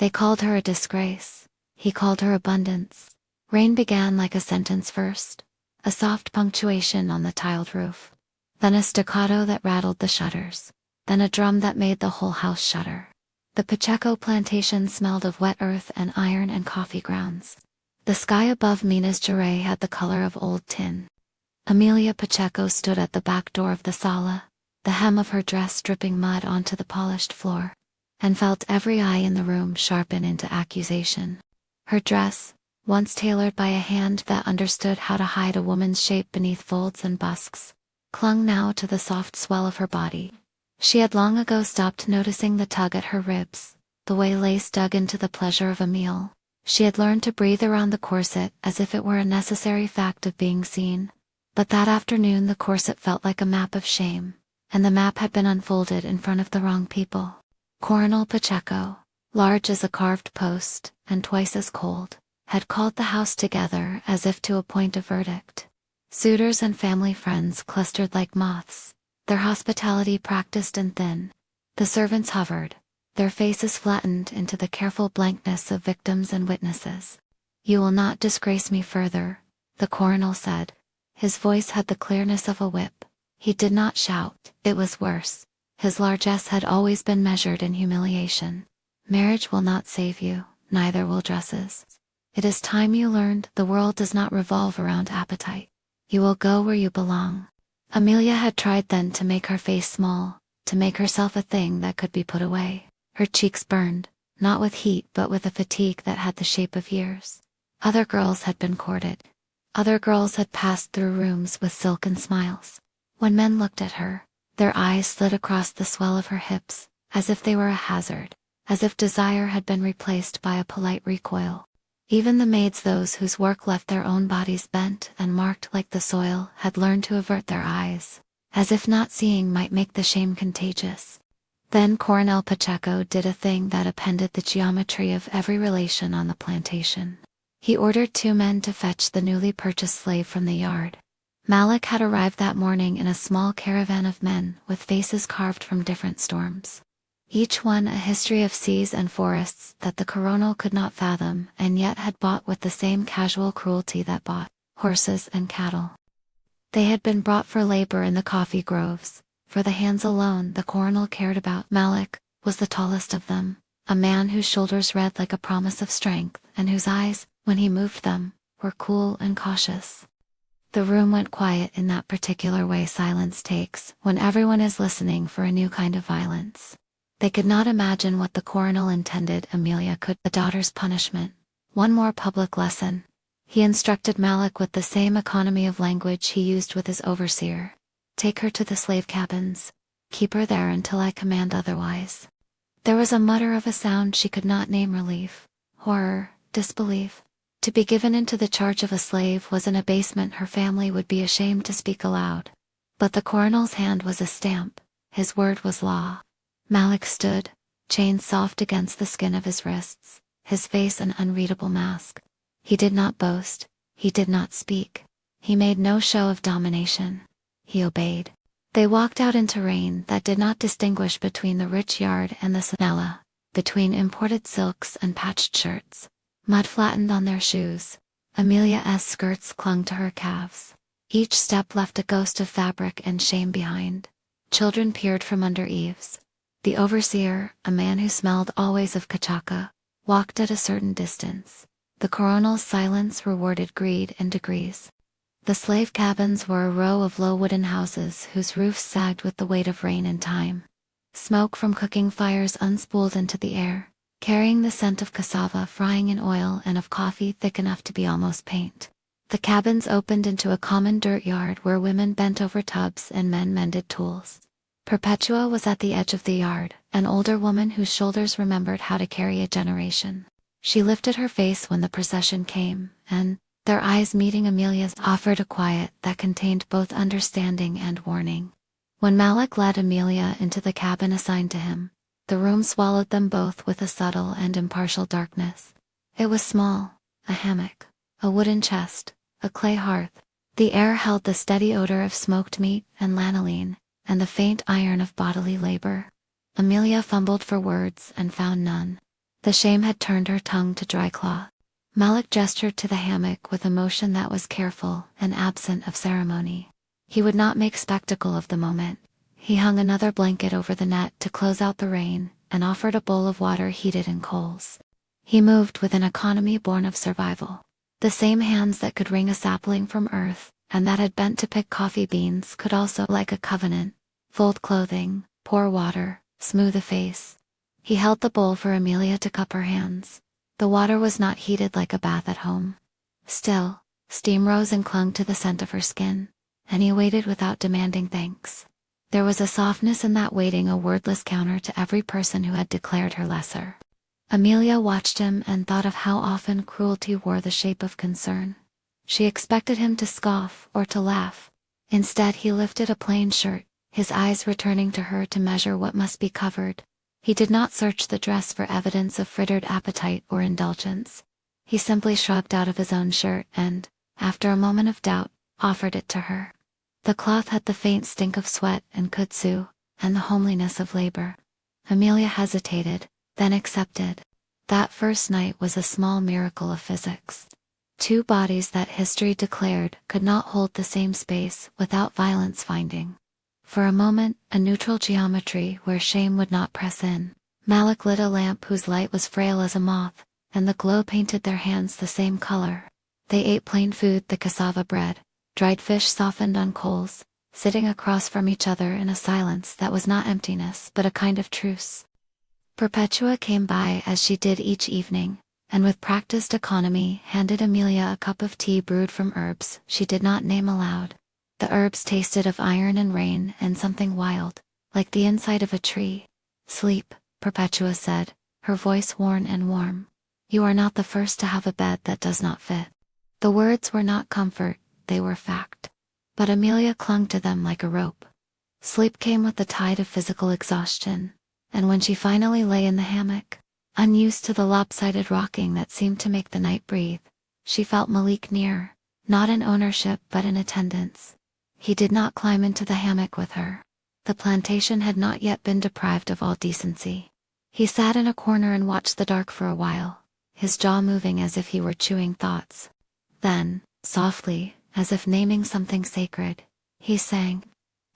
They called her a disgrace. He called her abundance. Rain began like a sentence first, a soft punctuation on the tiled roof, then a staccato that rattled the shutters, then a drum that made the whole house shudder. The Pacheco plantation smelled of wet earth and iron and coffee grounds. The sky above Minas Gerais had the color of old tin. Amélia Pacheco stood at the back door of the sala, the hem of her dress dripping mud onto the polished floor, and felt every eye in the room sharpen into accusation. Her dress, once tailored by a hand that understood how to hide a woman's shape beneath folds and busks, clung now to the soft swell of her body. She had long ago stopped noticing the tug at her ribs, the way lace dug into the pleasure of a meal. She had learned to breathe around the corset as if it were a necessary fact of being seen. But that afternoon the corset felt like a map of shame, and the map had been unfolded in front of the wrong people. Coronel Pacheco, large as a carved post, and twice as cold, had called the house together as if to appoint a verdict. Suitors and family friends clustered like moths, their hospitality practiced and thin. The servants hovered, their faces flattened into the careful blankness of victims and witnesses. "You will not disgrace me further," the coronel said. His voice had the clearness of a whip. He did not shout, it was worse. His largesse had always been measured in humiliation. "Marriage will not save you, neither will dresses. It is time you learned the world does not revolve around appetite. You will go where you belong." Amélia had tried then to make her face small, to make herself a thing that could be put away. Her cheeks burned, not with heat but with a fatigue that had the shape of years. Other girls had been courted. Other girls had passed through rooms with silken smiles. When men looked at her, their eyes slid across the swell of her hips, as if they were a hazard, as if desire had been replaced by a polite recoil. Even the maids, those whose work left their own bodies bent and marked like the soil, had learned to avert their eyes, as if not seeing might make the shame contagious. Then Coronel Pacheco did a thing that appended the geometry of every relation on the plantation. He ordered 2 men to fetch the newly purchased slave from the yard. Malik had arrived that morning in a small caravan of men with faces carved from different storms. Each one a history of seas and forests that the coronel could not fathom, and yet had bought with the same casual cruelty that bought horses and cattle. They had been brought for labor in the coffee groves, for the hands alone the coronel cared about. Malik was the tallest of them, a man whose shoulders read like a promise of strength, and whose eyes, when he moved them, were cool and cautious. The room went quiet in that particular way silence takes when everyone is listening for a new kind of violence. They could not imagine what the coronel intended. Amélia could. The daughter's punishment. One more public lesson. He instructed Malik with the same economy of language he used with his overseer. "Take her to the slave cabins. Keep her there until I command otherwise." There was a mutter of a sound she could not name. Relief, horror, disbelief. To be given into the charge of a slave was an abasement her family would be ashamed to speak aloud. But the coronel's hand was a stamp, his word was law. Malik stood, chains soft against the skin of his wrists, his face an unreadable mask. He did not boast, he did not speak. He made no show of domination. He obeyed. They walked out into rain that did not distinguish between the rich yard and the sanella, between imported silks and patched shirts. Mud flattened on their shoes. Amelia's skirts clung to her calves. Each step left a ghost of fabric and shame behind. Children peered from under eaves. The overseer, a man who smelled always of cachaca, walked at a certain distance. The coronel's silence rewarded greed in degrees. The slave cabins were a row of low wooden houses whose roofs sagged with the weight of rain and time. Smoke from cooking fires unspooled into the air, carrying the scent of cassava frying in oil and of coffee thick enough to be almost paint. The cabins opened into a common dirt yard where women bent over tubs and men mended tools. Perpetua was at the edge of the yard, an older woman whose shoulders remembered how to carry a generation. She lifted her face when the procession came, and, their eyes meeting Amelia's, offered a quiet that contained both understanding and warning. When Malik led Amélia into the cabin assigned to him, the room swallowed them both with a subtle and impartial darkness. It was small, a hammock, a wooden chest, a clay hearth. The air held the steady odor of smoked meat and lanolin, and the faint iron of bodily labor. Amélia fumbled for words and found none. The shame had turned her tongue to dry cloth. Malik gestured to the hammock with emotion that was careful and absent of ceremony. He would not make spectacle of the moment. He hung another blanket over the net to close out the rain, and offered a bowl of water heated in coals. He moved with an economy born of survival. The same hands that could wring a sapling from earth, and that had bent to pick coffee beans, could also, like a covenant, fold clothing, pour water, smooth a face. He held the bowl for Amélia to cup her hands. The water was not heated like a bath at home. Still, steam rose and clung to the scent of her skin, and he waited without demanding thanks. There was a softness in that waiting, a wordless counter to every person who had declared her lesser. Amélia watched him and thought of how often cruelty wore the shape of concern. She expected him to scoff or to laugh. Instead, he lifted a plain shirt, his eyes returning to her to measure what must be covered. He did not search the dress for evidence of frittered appetite or indulgence. He simply shrugged out of his own shirt and, after a moment of doubt, offered it to her. The cloth had the faint stink of sweat and kudzu, and the homeliness of labor. Amélia hesitated, then accepted. That first night was a small miracle of physics. Two bodies that history declared could not hold the same space without violence finding. For a moment, a neutral geometry where shame would not press in. Malik lit a lamp whose light was frail as a moth, and the glow painted their hands the same color. They ate plain food, the cassava bread, dried fish softened on coals, sitting across from each other in a silence that was not emptiness but a kind of truce. Perpetua came by as she did each evening, and with practiced economy handed Amélia a cup of tea brewed from herbs she did not name aloud. The herbs tasted of iron and rain and something wild, like the inside of a tree. "Sleep," Perpetua said, her voice worn and warm. "You are not the first to have a bed that does not fit." The words were not comfort, they were fact. But Amélia clung to them like a rope. Sleep came with the tide of physical exhaustion, and when she finally lay in the hammock, unused to the lopsided rocking that seemed to make the night breathe, she felt Malik near, not in ownership but in attendance. He did not climb into the hammock with her. The plantation had not yet been deprived of all decency. He sat in a corner and watched the dark for a while, his jaw moving as if he were chewing thoughts. Then, softly, as if naming something sacred, he sang.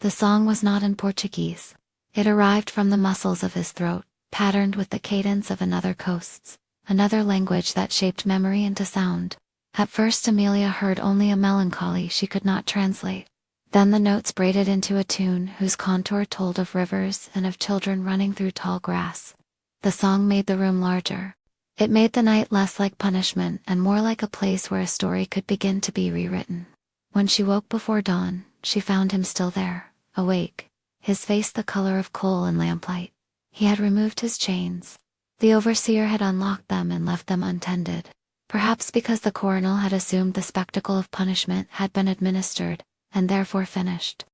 The song was not in Portuguese. It arrived from the muscles of his throat, patterned with the cadence of another coast's, another language that shaped memory into sound. At first Amélia heard only a melancholy she could not translate. Then the notes braided into a tune whose contour told of rivers and of children running through tall grass. The song made the room larger. It made the night less like punishment and more like a place where a story could begin to be rewritten. When she woke before dawn, she found him still there, awake, his face the color of coal in lamplight. He had removed his chains. The overseer had unlocked them and left them untended. Perhaps because the coronel had assumed the spectacle of punishment had been administered, and therefore finished.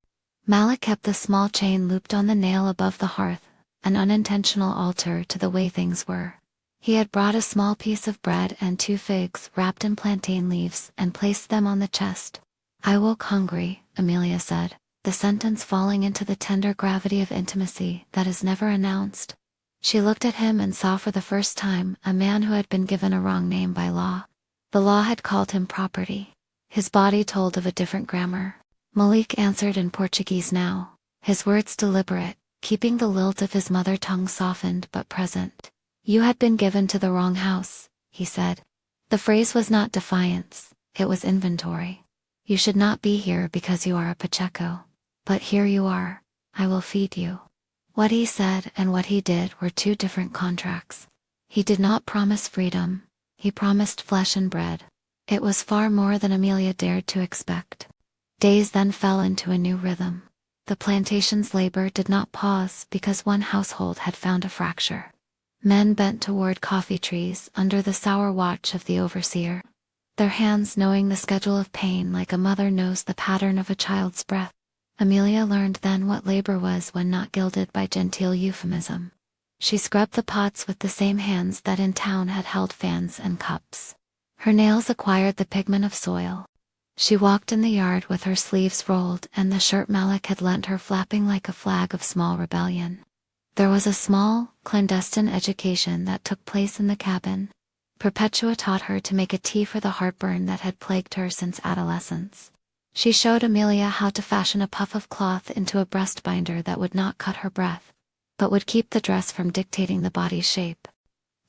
Malik kept the small chain looped on the nail above the hearth, an unintentional altar to the way things were. He had brought a small piece of bread and 2 figs wrapped in plantain leaves and placed them on the chest. "I woke hungry," Amélia said, the sentence falling into the tender gravity of intimacy that is never announced. She looked at him and saw for the first time a man who had been given a wrong name by law. The law had called him property. His body told of a different grammar. Malik answered in Portuguese now, his words deliberate, keeping the lilt of his mother tongue softened but present. "You had been given to the wrong house," he said. The phrase was not defiance, it was inventory. "You should not be here because you are a Pacheco. But here you are, I will feed you." What he said and what he did were 2 different contracts. He did not promise freedom, he promised flesh and bread. It was far more than Amélia dared to expect. Days then fell into a new rhythm. The plantation's labor did not pause because one household had found a fracture. Men bent toward coffee trees under the sour watch of the overseer, their hands knowing the schedule of pain like a mother knows the pattern of a child's breath. Amélia learned then what labor was when not gilded by genteel euphemism. She scrubbed the pots with the same hands that in town had held fans and cups. Her nails acquired the pigment of soil. She walked in the yard with her sleeves rolled and the shirt Malik had lent her flapping like a flag of small rebellion. There was a small, clandestine education that took place in the cabin. Perpetua taught her to make a tea for the heartburn that had plagued her since adolescence. She showed Amelia how to fashion a puff of cloth into a breast binder that would not cut her breath, but would keep the dress from dictating the body's shape.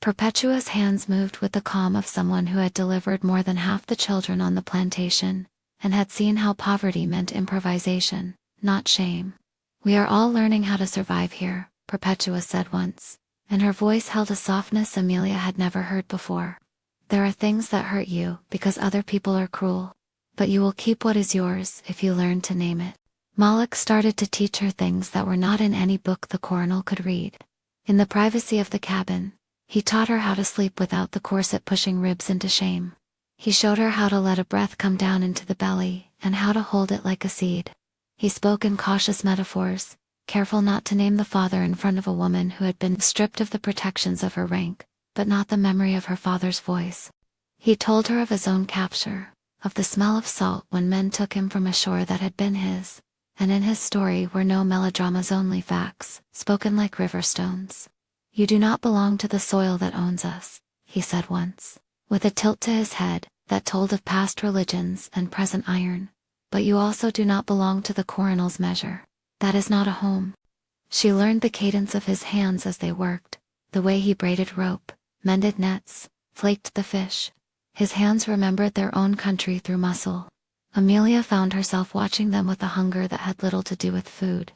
Perpetua's hands moved with the calm of someone who had delivered more than half the children on the plantation, and had seen how poverty meant improvisation, not shame. "We are all learning how to survive here," Perpetua said once, and her voice held a softness Amelia had never heard before. "There are things that hurt you because other people are cruel, but you will keep what is yours if you learn to name it." Moloch started to teach her things that were not in any book the coronel could read. In the privacy of the cabin, he taught her how to sleep without the corset pushing ribs into shame. He showed her how to let a breath come down into the belly, and how to hold it like a seed. He spoke in cautious metaphors, careful not to name the father in front of a woman who had been stripped of the protections of her rank, but not the memory of her father's voice. He told her of his own capture, of the smell of salt when men took him from a shore that had been his, and in his story were no melodramas, only facts, spoken like river stones. "You do not belong to the soil that owns us," he said once, with a tilt to his head that told of past religions and present iron, "but you also do not belong to the coronel's measure. That is not a home." She learned the cadence of his hands as they worked, the way he braided rope, mended nets, flaked the fish. His hands remembered their own country through muscle. Amelia found herself watching them with a hunger that had little to do with food.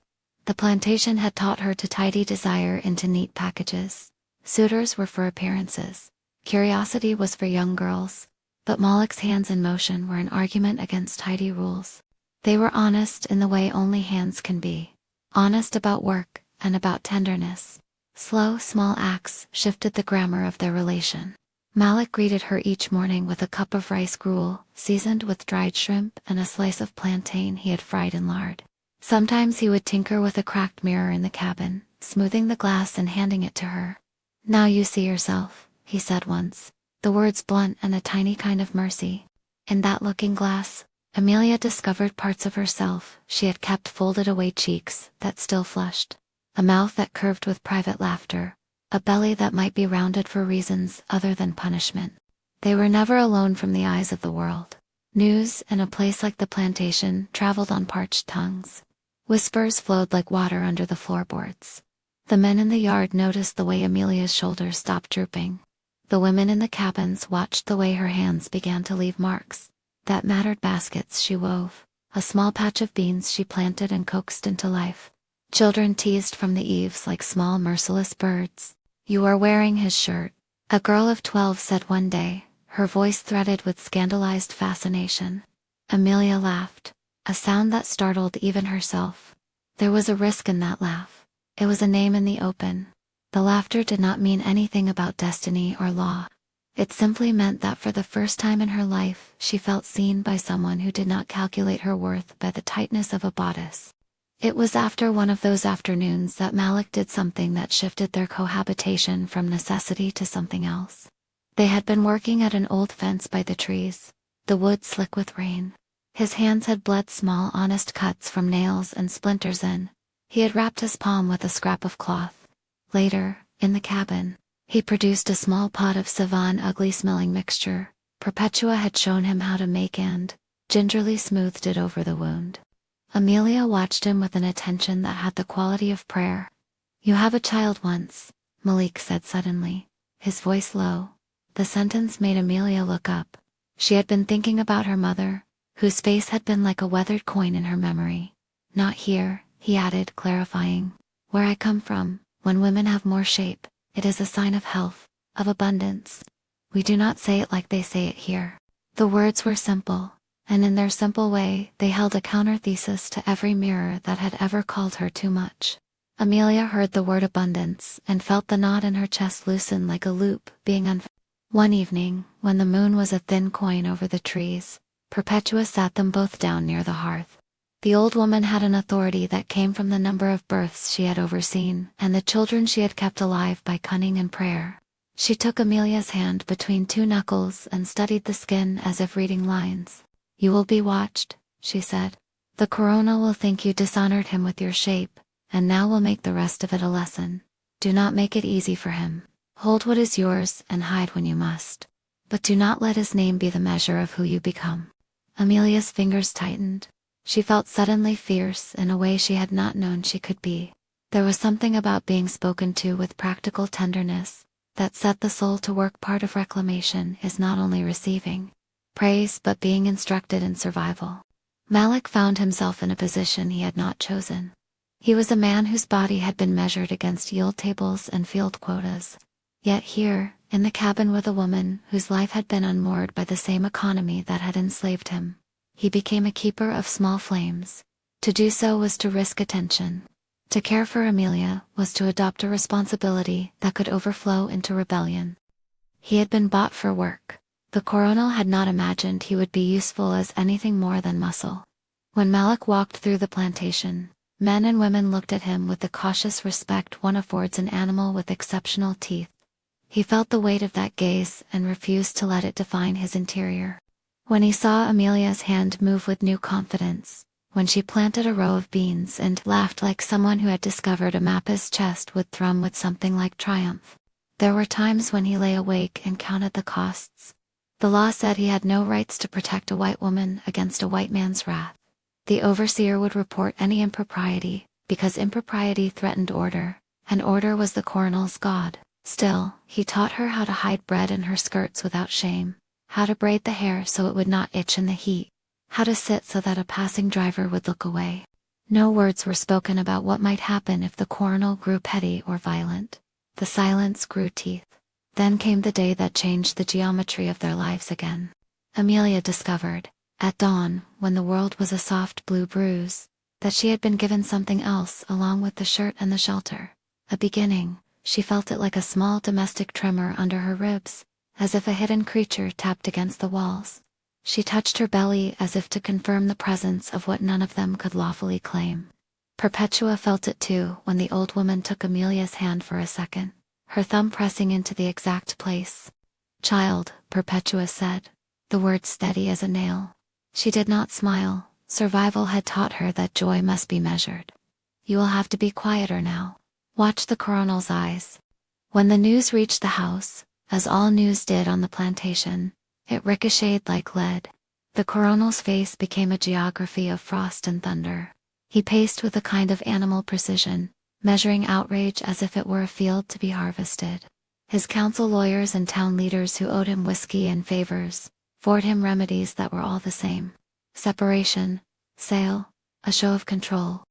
The plantation had taught her to tidy desire into neat packages. Suitors were for appearances. Curiosity was for young girls. But Moloch's hands in motion were an argument against tidy rules. They were honest in the way only hands can be. Honest about work, and about tenderness. Slow, small acts shifted the grammar of their relation. Moloch greeted her each morning with a cup of rice gruel, seasoned with dried shrimp and a slice of plantain he had fried in lard. Sometimes he would tinker with a cracked mirror in the cabin, smoothing the glass and handing it to her. "Now you see yourself," he said once, the words blunt and a tiny kind of mercy. In that looking glass, Amelia discovered parts of herself she had kept: folded away cheeks that still flushed, a mouth that curved with private laughter, a belly that might be rounded for reasons other than punishment. They were never alone from the eyes of the world. News in a place like the plantation traveled on parched tongues. Whispers flowed like water under the floorboards. The men in the yard noticed the way Amelia's shoulders stopped drooping. The women in the cabins watched the way her hands began to leave marks that mattered: baskets she wove, a small patch of beans she planted and coaxed into life. Children teased from the eaves like small merciless birds. "You are wearing his shirt," a girl of 12 said one day, her voice threaded with scandalized fascination. Amelia laughed, a sound that startled even herself. There was a risk in that laugh. It was a name in the open. The laughter did not mean anything about destiny or law. It simply meant that for the first time in her life she felt seen by someone who did not calculate her worth by the tightness of a bodice. It was after one of those afternoons that Moloch did something that shifted their cohabitation from necessity to something else. They had been working at an old fence by the trees, the wood slick with rain. His hands had bled small honest cuts from nails and splinters in. He had wrapped his palm with a scrap of cloth. Later, in the cabin, he produced a small pot of Savon ugly-smelling mixture. Perpetua had shown him how to make and, gingerly smoothed it over the wound. Amelia watched him with an attention that had the quality of prayer. "You have a child once," Malik said suddenly, his voice low. The sentence made Amelia look up. She had been thinking about her mother, whose face had been like a weathered coin in her memory. "Not here," he added, clarifying. "Where I come from, when women have more shape, it is a sign of health, of abundance. We do not say it like they say it here." The words were simple, and in their simple way they held a counter-thesis to every mirror that had ever called her too much. Amelia heard the word abundance and felt the knot in her chest loosen like a loop being unfastened. One evening, when the moon was a thin coin over the trees, Perpetua sat them both down near the hearth. The old woman had an authority that came from the number of births she had overseen and the children she had kept alive by cunning and prayer. She took Amelia's hand between two knuckles and studied the skin as if reading lines. "You will be watched," she said. "The coronel will think you dishonored him with your shape, and now we'll make the rest of it a lesson. Do not make it easy for him. Hold what is yours and hide when you must. But do not let his name be the measure of who you become." Amelia's fingers tightened. She felt suddenly fierce in a way she had not known she could be. There was something about being spoken to with practical tenderness that set the soul to work. Part of reclamation is not only receiving praise but being instructed in survival. Malik found himself in a position he had not chosen. He was a man whose body had been measured against yield tables and field quotas. Yet here, in the cabin with a woman whose life had been unmoored by the same economy that had enslaved him, he became a keeper of small flames. To do so was to risk attention. To care for Amélia was to adopt a responsibility that could overflow into rebellion. He had been bought for work. The coronel had not imagined he would be useful as anything more than muscle. When Malik walked through the plantation, men and women looked at him with the cautious respect one affords an animal with exceptional teeth. He felt the weight of that gaze and refused to let it define his interior. When he saw Amelia's hand move with new confidence, when she planted a row of beans and laughed like someone who had discovered a map, his chest would thrum with something like triumph. There were times when he lay awake and counted the costs. The law said he had no rights to protect a white woman against a white man's wrath. The overseer would report any impropriety, because impropriety threatened order, and order was the coronel's god. Still, he taught her how to hide bread in her skirts without shame, how to braid the hair so it would not itch in the heat, how to sit so that a passing driver would look away. No words were spoken about what might happen if the coronel grew petty or violent. The silence grew teeth. Then came the day that changed the geometry of their lives again. Amélia discovered, at dawn, when the world was a soft blue bruise, that she had been given something else along with the shirt and the shelter. A beginning. She felt it like a small domestic tremor under her ribs, as if a hidden creature tapped against the walls. She touched her belly as if to confirm the presence of what none of them could lawfully claim. Perpetua felt it too when the old woman took Amelia's hand for a second, her thumb pressing into the exact place. "Child," Perpetua said, the word steady as a nail. She did not smile. Survival had taught her that joy must be measured. "You will have to be quieter now. Watch the coronel's eyes." When the news reached the house, as all news did on the plantation, it ricocheted like lead. The coronel's face became a geography of frost and thunder. He paced with a kind of animal precision, measuring outrage as if it were a field to be harvested. His council lawyers and town leaders who owed him whiskey and favors, forwarded him remedies that were all the same. Separation, sale, a show of control.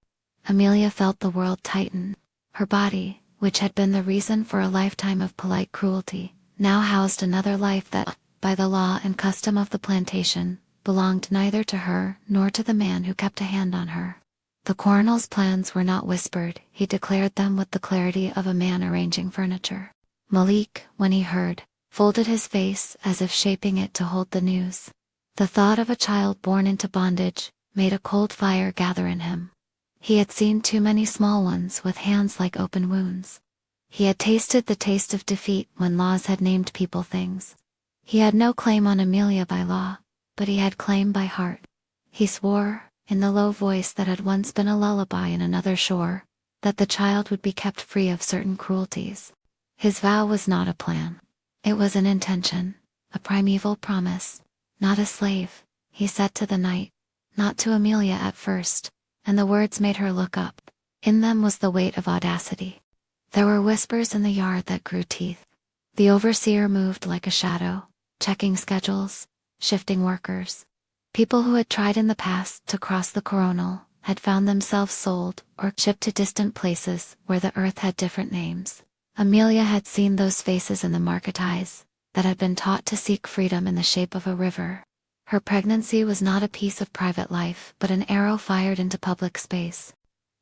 Amélia felt the world tighten. Her body, which had been the reason for a lifetime of polite cruelty, now housed another life that, by the law and custom of the plantation, belonged neither to her nor to the man who kept a hand on her. The coronel's plans were not whispered. He declared them with the clarity of a man arranging furniture. Malik, when he heard, folded his face as if shaping it to hold the news. The thought of a child born into bondage made a cold fire gather in him. He had seen too many small ones with hands like open wounds. He had tasted the taste of defeat when laws had named people things. He had no claim on Amélia by law, but he had claim by heart. He swore, in the low voice that had once been a lullaby in another shore, that the child would be kept free of certain cruelties. His vow was not a plan. It was an intention, a primeval promise. "Not a slave," he said to the night. Not to Amélia at first, and the words made her look up. In them was the weight of audacity. There were whispers in the yard that grew teeth. The overseer moved like a shadow, checking schedules, shifting workers. People who had tried in the past to cross the coronal had found themselves sold or shipped to distant places where the earth had different names. Amélia had seen those faces in the marketise, that had been taught to seek freedom in the shape of a river. Her pregnancy was not a piece of private life but an arrow fired into public space.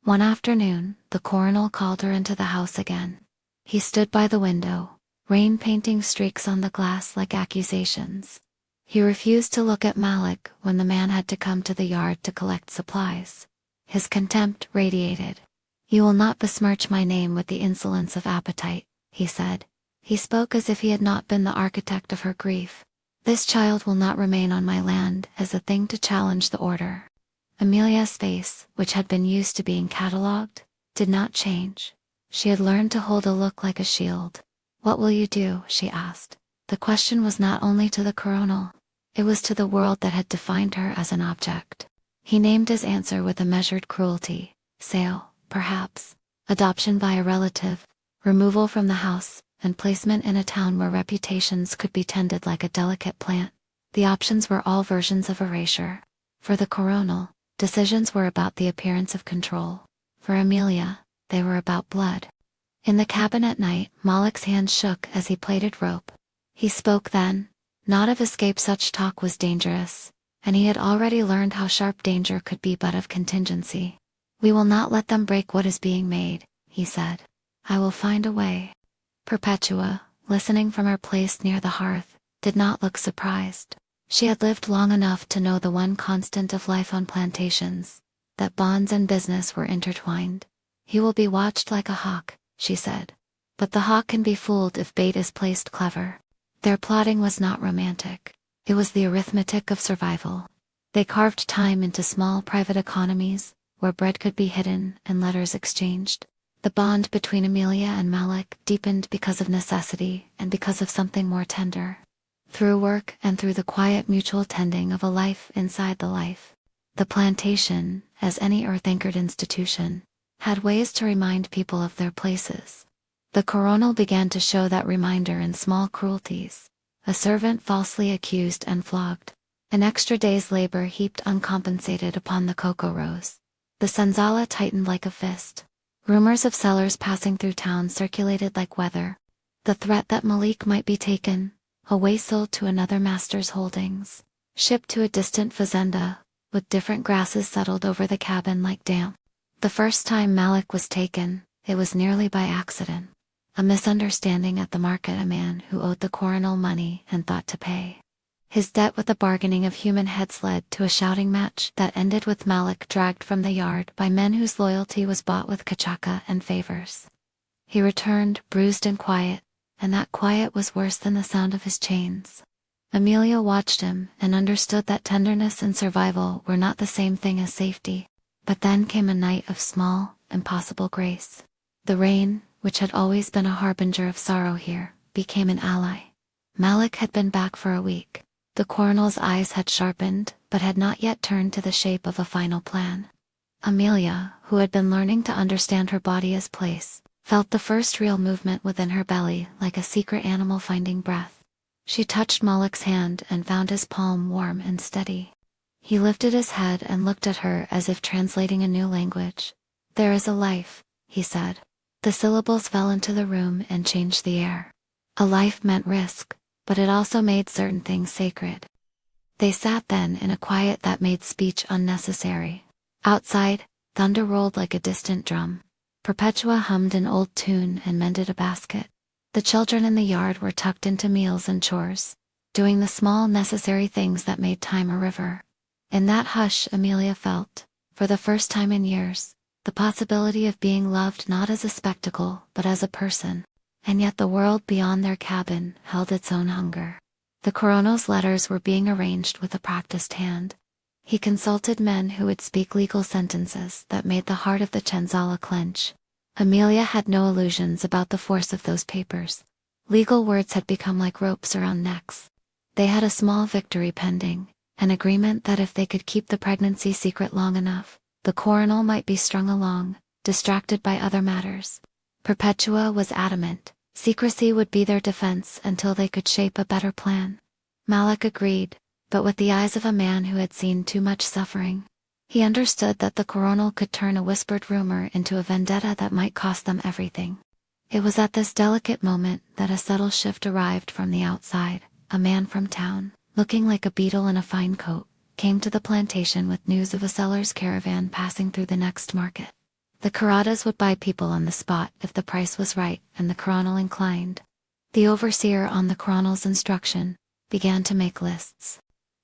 One afternoon, the coronel called her into the house again. He stood by the window, rain painting streaks on the glass like accusations. He refused to look at Malik when the man had to come to the yard to collect supplies. His contempt radiated. "You will not besmirch my name with the insolence of appetite," he said. He spoke as if he had not been the architect of her grief. "This child will not remain on my land as a thing to challenge the order." Amelia's face, which had been used to being catalogued, did not change. She had learned to hold a look like a shield. "What will you do?" she asked. The question was not only to the coronel. It was to the world that had defined her as an object. He named his answer with a measured cruelty. Sale, perhaps. Adoption by a relative. Removal from the house, and placement in a town where reputations could be tended like a delicate plant. The options were all versions of erasure. For the coronel, decisions were about the appearance of control. For Amélia, they were about blood. In the cabin at night, Malak's hands shook as he plaited rope. He spoke then. Not of escape, such talk was dangerous, and he had already learned how sharp danger could be but of contingency. "We will not let them break what is being made," he said. "I will find a way." Perpetua, listening from her place near the hearth, did not look surprised. She had lived long enough to know the one constant of life on plantations, that bonds and business were intertwined. "He will be watched like a hawk," she said. "But the hawk can be fooled if bait is placed clever." Their plotting was not romantic. It was the arithmetic of survival. They carved time into small private economies, where bread could be hidden and letters exchanged. The bond between Amélia and Malak deepened because of necessity and because of something more tender. Through work and through the quiet mutual tending of a life inside the life. The plantation, as any earth-anchored institution, had ways to remind people of their places. The coronel began to show that reminder in small cruelties. A servant falsely accused and flogged. An extra day's labor heaped uncompensated upon the cocoa rows. The senzala tightened like a fist. Rumors of sellers passing through town circulated like weather. The threat that Malik might be taken, away sold to another master's holdings, shipped to a distant fazenda, with different grasses settled over the cabin like damp. The first time Malik was taken, it was nearly by accident. A misunderstanding at the market, a man who owed the coronel money and thought to pay. His debt with the bargaining of human heads led to a shouting match that ended with Malik dragged from the yard by men whose loyalty was bought with kachaka and favors. He returned, bruised and quiet, and that quiet was worse than the sound of his chains. Amélia watched him and understood that tenderness and survival were not the same thing as safety. But then came a night of small, impossible grace. The rain, which had always been a harbinger of sorrow here, became an ally. Malik had been back for a week. The coronel's eyes had sharpened, but had not yet turned to the shape of a final plan. Amélia, who had been learning to understand her body as place, felt the first real movement within her belly like a secret animal finding breath. She touched Malik's hand and found his palm warm and steady. He lifted his head and looked at her as if translating a new language. "There is a life," he said. The syllables fell into the room and changed the air. A life meant risk, but it also made certain things sacred. They sat then in a quiet that made speech unnecessary. Outside, thunder rolled like a distant drum. Perpetua hummed an old tune and mended a basket. The children in the yard were tucked into meals and chores, doing the small necessary things that made time a river. In that hush, Amélia felt, for the first time in years, the possibility of being loved not as a spectacle but as a person. And yet the world beyond their cabin held its own hunger. The coronel's letters were being arranged with a practiced hand. He consulted men who would speak legal sentences that made the heart of the Chenzala clench. Amélia had no illusions about the force of those papers. Legal words had become like ropes around necks. They had a small victory pending, an agreement that if they could keep the pregnancy secret long enough, the coronel might be strung along, distracted by other matters. Perpetua was adamant. Secrecy would be their defense until they could shape a better plan. Malik agreed, but with the eyes of a man who had seen too much suffering. He understood that the coronel could turn a whispered rumor into a vendetta that might cost them everything. It was at this delicate moment that a subtle shift arrived from the outside. A man from town, looking like a beetle in a fine coat, came to the plantation with news of a seller's caravan passing through the next market. The Karatas would buy people on the spot if the price was right and the coronel inclined. The overseer, on the coronel's instruction, began to make lists.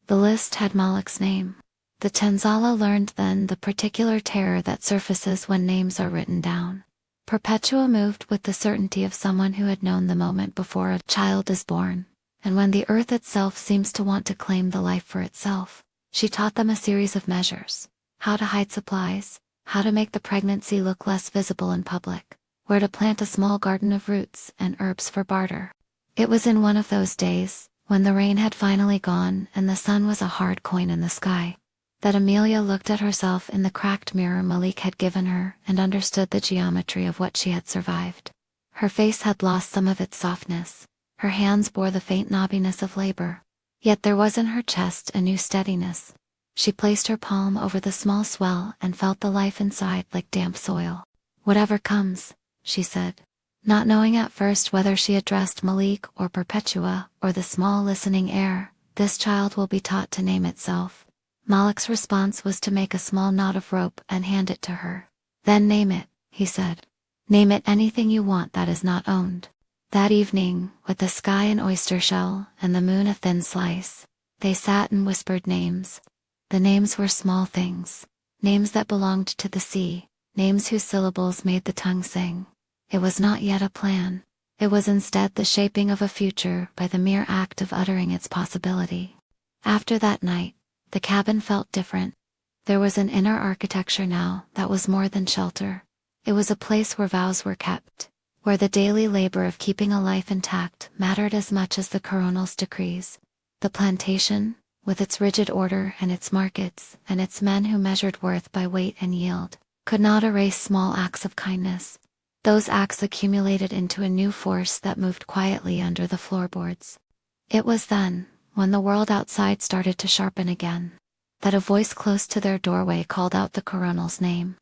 The list had Malik's name. The Chenzala learned then the particular terror that surfaces when names are written down. Perpetua moved with the certainty of someone who had known the moment before a child is born, and when the earth itself seems to want to claim the life for itself. She taught them a series of measures: how to hide supplies, how to make the pregnancy look less visible in public, where to plant a small garden of roots and herbs for barter. It was in one of those days, when the rain had finally gone and the sun was a hard coin in the sky, that Amelia looked at herself in the cracked mirror Malik had given her and understood the geometry of what she had survived. Her face had lost some of its softness, her hands bore the faint knobbiness of labor, yet there was in her chest a new steadiness. She placed her palm over the small swell and felt the life inside like damp soil. "Whatever comes," she said, not knowing at first whether she addressed Malik or Perpetua or the small listening air, "this child will be taught to name itself." Malik's response was to make a small knot of rope and hand it to her. "Then name it," he said. "Name it anything you want that is not owned." That evening, with the sky an oyster shell and the moon a thin slice, they sat and whispered names. The names were small things, names that belonged to the sea, names whose syllables made the tongue sing. It was not yet a plan. It was instead the shaping of a future by the mere act of uttering its possibility. After that night, the cabin felt different. There was an inner architecture now that was more than shelter. It was a place where vows were kept, where the daily labor of keeping a life intact mattered as much as the coronal's decrees. The plantation, with its rigid order and its markets, and its men who measured worth by weight and yield, could not erase small acts of kindness. Those acts accumulated into a new force that moved quietly under the floorboards. It was then, when the world outside started to sharpen again, that a voice close to their doorway called out the coronal's name.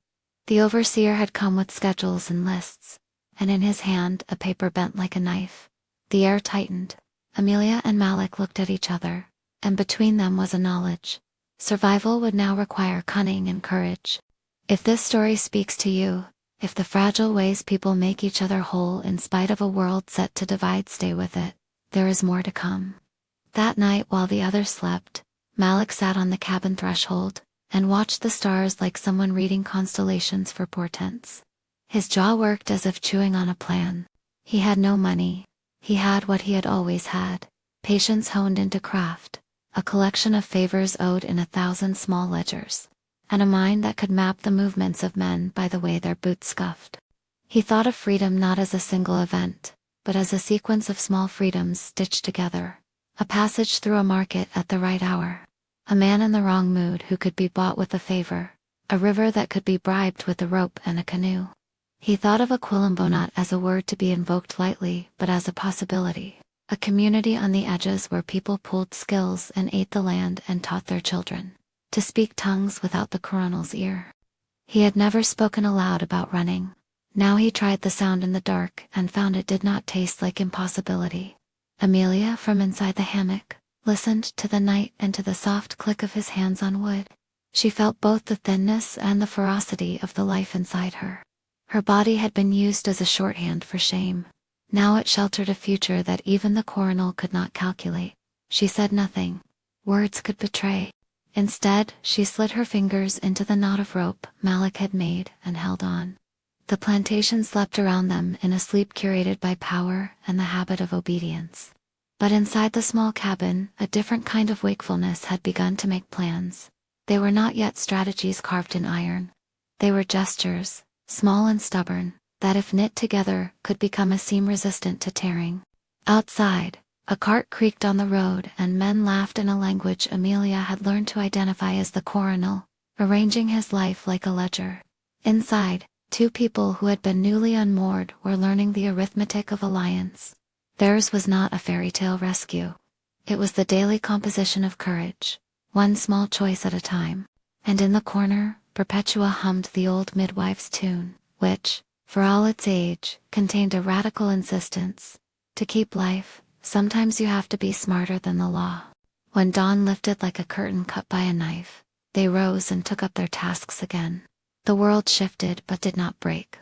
The overseer had come with schedules and lists, and in his hand a paper bent like a knife. The air tightened. Amelia and Malik looked at each other, and between them was a knowledge. Survival would now require cunning and courage. If this story speaks to you, if the fragile ways people make each other whole in spite of a world set to divide stay with it, there is more to come. That night while the others slept, Malik sat on the cabin threshold, and watched the stars like someone reading constellations for portents. His jaw worked as if chewing on a plan. He had no money. He had what he had always had: patience honed into craft, a collection of favors owed in 1,000 small ledgers, and a mind that could map the movements of men by the way their boots scuffed. He thought of freedom not as a single event, but as a sequence of small freedoms stitched together, a passage through a market at the right hour, a man in the wrong mood who could be bought with a favor, a river that could be bribed with a rope and a canoe. He thought of a quilombo not as a word to be invoked lightly, but as a possibility, a community on the edges where people pooled skills and ate the land and taught their children to speak tongues without the coronal's ear. He had never spoken aloud about running. Now he tried the sound in the dark and found it did not taste like impossibility. Amelia, from inside the hammock, listened to the night and to the soft click of his hands on wood. She felt both the thinness and the ferocity of the life inside her. Her body had been used as a shorthand for shame. Now it sheltered a future that even the coronal could not calculate. She said nothing. Words could betray. Instead, she slid her fingers into the knot of rope Malik had made and held on. The plantation slept around them in a sleep curated by power and the habit of obedience. But inside the small cabin, a different kind of wakefulness had begun to make plans. They were not yet strategies carved in iron. They were gestures, small and stubborn, that if knit together could become a seam resistant to tearing. Outside, a cart creaked on the road and men laughed in a language Amelia had learned to identify as the coronal, arranging his life like a ledger. Inside, two people who had been newly unmoored were learning the arithmetic of alliance. Theirs was not a fairy tale rescue. It was the daily composition of courage, one small choice at a time. And in the corner, Perpetua hummed the old midwife's tune, which, for all its age, contained a radical insistence. To keep life, sometimes you have to be smarter than the law. When dawn lifted like a curtain cut by a knife, they rose and took up their tasks again. The world shifted but did not break.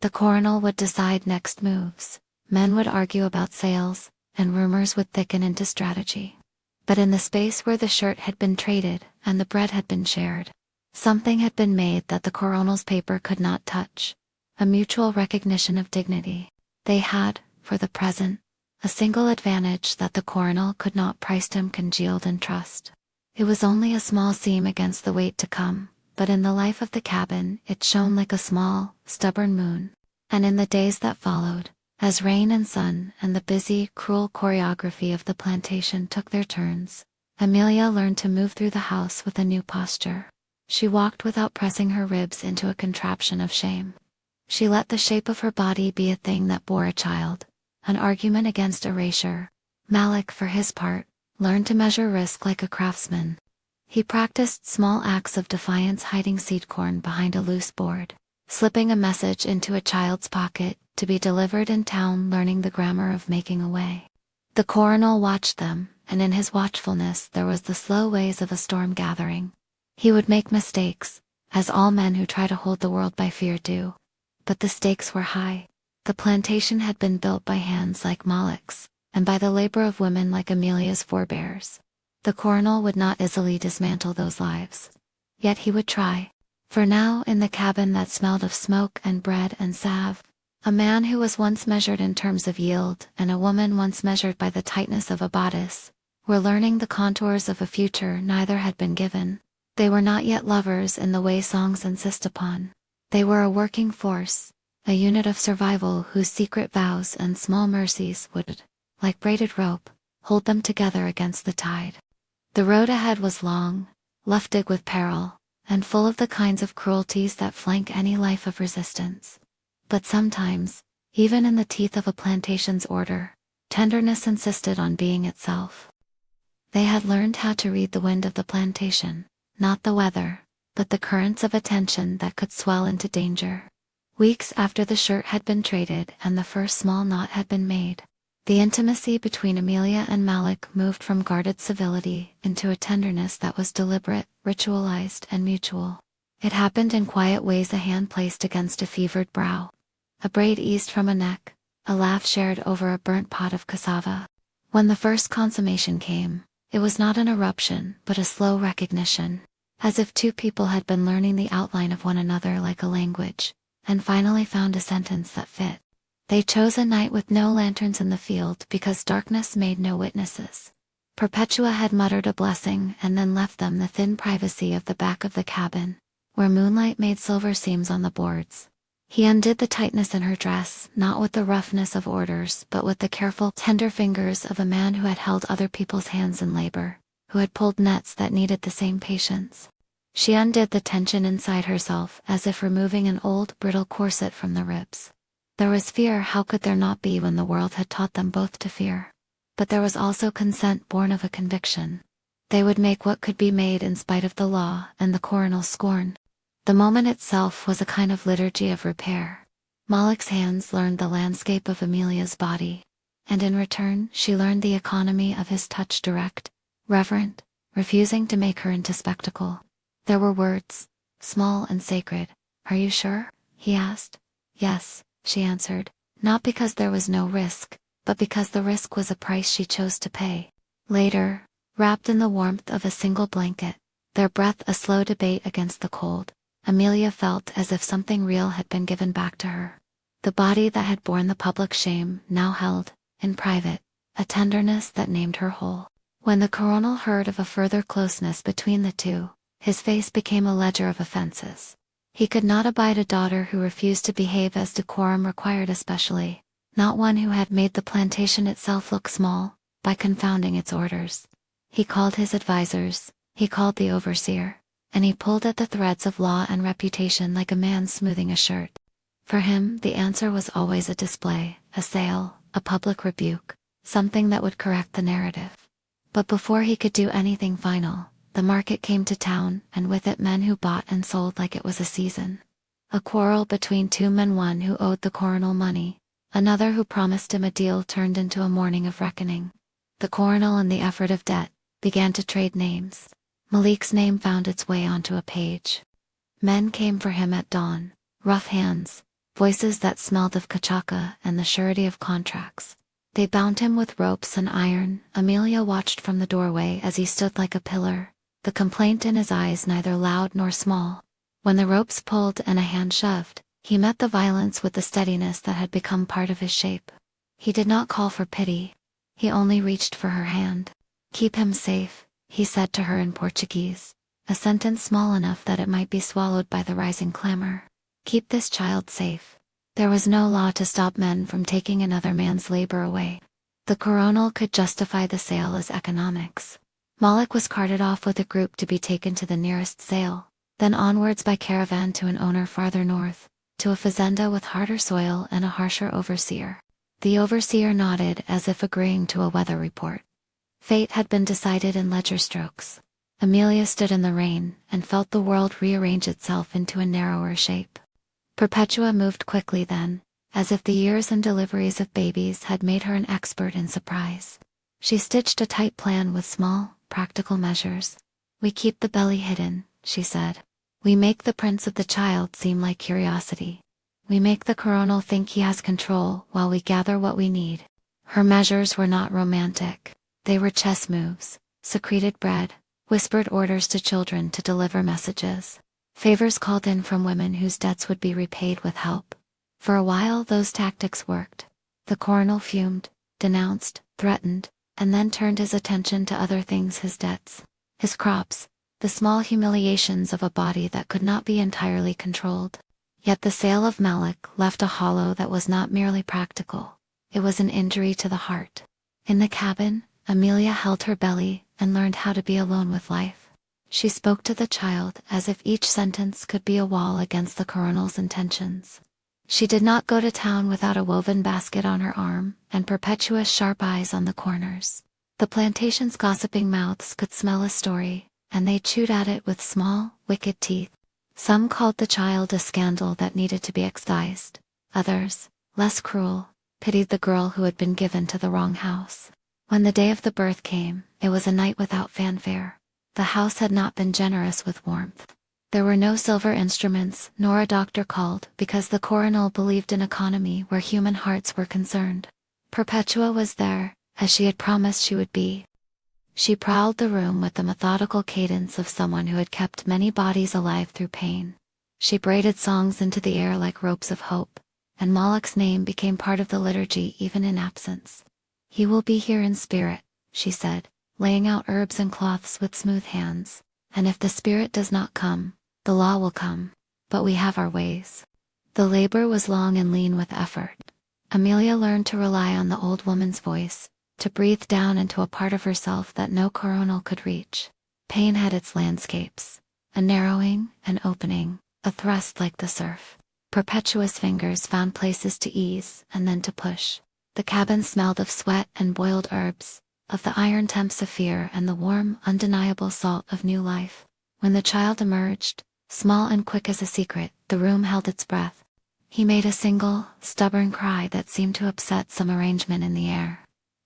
The coronal would decide next moves, men would argue about sales, and rumors would thicken into strategy. But in the space where the shirt had been traded and the bread had been shared, something had been made that the coronal's paper could not touch. A mutual recognition of dignity. They had, for the present, a single advantage that the coronal could not price him congealed in trust. It was only a small seam against the weight to come, but in the life of the cabin it shone like a small, stubborn moon. And in the days that followed, as rain and sun and the busy, cruel choreography of the plantation took their turns, Amelia learned to move through the house with a new posture. She walked without pressing her ribs into a contraption of shame. She let the shape of her body be a thing that bore a child, an argument against erasure. Malik, for his part, learned to measure risk like a craftsman. He practiced small acts of defiance, hiding seed corn behind a loose board, slipping a message into a child's pocket, to be delivered in town, learning the grammar of making away. The coronel watched them, and in his watchfulness there was the slow ways of a storm gathering. He would make mistakes, as all men who try to hold the world by fear do. But the stakes were high. The plantation had been built by hands like Malik's, and by the labor of women like Amelia's forebears. The coronel would not easily dismantle those lives. Yet he would try. For now, in the cabin that smelled of smoke and bread and salve, a man who was once measured in terms of yield, and a woman once measured by the tightness of a bodice, were learning the contours of a future neither had been given. They were not yet lovers in the way songs insist upon. They were a working force, a unit of survival whose secret vows and small mercies would, like braided rope, hold them together against the tide. The road ahead was long, luftig with peril, and full of the kinds of cruelties that flank any life of resistance. But sometimes, even in the teeth of a plantation's order, tenderness insisted on being itself. They had learned how to read the wind of the plantation, not the weather, but the currents of attention that could swell into danger. Weeks after the shirt had been traded and the first small knot had been made, the intimacy between Amelia and Malik moved from guarded civility into a tenderness that was deliberate, ritualized, and mutual. It happened in quiet ways: a hand placed against a fevered brow, a braid eased from a neck, a laugh shared over a burnt pot of cassava. When the first consummation came, it was not an eruption but a slow recognition, as if two people had been learning the outline of one another like a language, and finally found a sentence that fit. They chose a night with no lanterns in the field because darkness made no witnesses. Perpetua had muttered a blessing and then left them the thin privacy of the back of the cabin, where moonlight made silver seams on the boards. He undid the tightness in her dress, not with the roughness of orders but with the careful, tender fingers of a man who had held other people's hands in labor, who had pulled nets that needed the same patience. She undid the tension inside herself, as if removing an old, brittle corset from the ribs. There was fear. How could there not be when the world had taught them both to fear? But there was also consent born of a conviction. They would make what could be made in spite of the law and the coronel's scorn. The moment itself was a kind of liturgy of repair. Malik's hands learned the landscape of Amelia's body, and in return she learned the economy of his touch, direct, reverent, refusing to make her into spectacle. There were words, small and sacred. "Are you sure?" he asked. "Yes," she answered, not because there was no risk, but because the risk was a price she chose to pay. Later, wrapped in the warmth of a single blanket, their breath a slow debate against the cold, Amelia felt as if something real had been given back to her. The body that had borne the public shame now held, in private, a tenderness that named her whole. When the coronel heard of a further closeness between the two, his face became a ledger of offenses. He could not abide a daughter who refused to behave as decorum required, especially not one who had made the plantation itself look small, by confounding its orders. He called his advisers, he called the overseer, and he pulled at the threads of law and reputation like a man smoothing a shirt. For him, the answer was always a display, a sale, a public rebuke, something that would correct the narrative. But before he could do anything final, the market came to town, and with it men who bought and sold like it was a season. A quarrel between two men, one who owed the coronel money, another who promised him a deal, turned into a morning of reckoning. The coronel, in the effort of debt, began to trade names. Malik's name found its way onto a page. Men came for him at dawn, rough hands, voices that smelled of kachaka and the surety of contracts. They bound him with ropes and iron. Amelia watched from the doorway as he stood like a pillar, the complaint in his eyes neither loud nor small. When the ropes pulled and a hand shoved, he met the violence with the steadiness that had become part of his shape. He did not call for pity. He only reached for her hand. "Keep him safe," he said to her in Portuguese. a sentence small enough that it might be swallowed by the rising clamor. Keep this child safe. There was no law to stop men from taking another man's labor away. The coronel could justify the sale as economics. Moloch was carted off with a group to be taken to the nearest sale, then onwards by caravan to an owner farther north, to a fazenda with harder soil and a harsher overseer. The overseer nodded as if agreeing to a weather report. Fate had been decided in ledger strokes. Amelia stood in the rain and felt the world rearrange itself into a narrower shape. Perpetua moved quickly then, as if the years and deliveries of babies had made her an expert in surprise. She stitched a tight plan with small, practical measures. We keep the belly hidden, she said. We make the prints of the child seem like curiosity. We make the coronel think he has control while we gather what we need. Her measures were not romantic. They were chess moves, secreted bread, whispered orders to children to deliver messages, favors called in from women whose debts would be repaid with help. For a while those tactics worked. The coronel fumed, denounced, threatened, and then turned his attention to other things: his debts, his crops, the small humiliations of a body that could not be entirely controlled. Yet the sale of Moloch left a hollow that was not merely practical. It was an injury to the heart. In the cabin, Amelia held her belly and learned how to be alone with life. She spoke to the child as if each sentence could be a wall against the coronel's intentions. She did not go to town without a woven basket on her arm and Perpetua's sharp eyes on the corners. The plantation's gossiping mouths could smell a story, and they chewed at it with small, wicked teeth. Some called the child a scandal that needed to be excised. Others, less cruel, pitied the girl who had been given to the wrong house. When the day of the birth came, it was a night without fanfare. The house had not been generous with warmth. There were no silver instruments, nor a doctor called, because the coronel believed in economy where human hearts were concerned. Perpetua was there, as she had promised she would be. She prowled the room with the methodical cadence of someone who had kept many bodies alive through pain. She braided songs into the air like ropes of hope, and Moloch's name became part of the liturgy even in absence. He will be here in spirit, she said, laying out herbs and cloths with smooth hands, and if the spirit does not come, the law will come, but we have our ways. The labor was long and lean with effort. Amelia learned to rely on the old woman's voice, to breathe down into a part of herself that no coronel could reach. Pain had its landscapes, a narrowing, an opening, a thrust like the surf. Perpetua's fingers found places to ease and then to push. The cabin smelled of sweat and boiled herbs, of the iron temps of fear and the warm, undeniable salt of new life. When the child emerged, small and quick as a secret, the room held its breath. He made a single, stubborn cry that seemed to upset some arrangement in the air.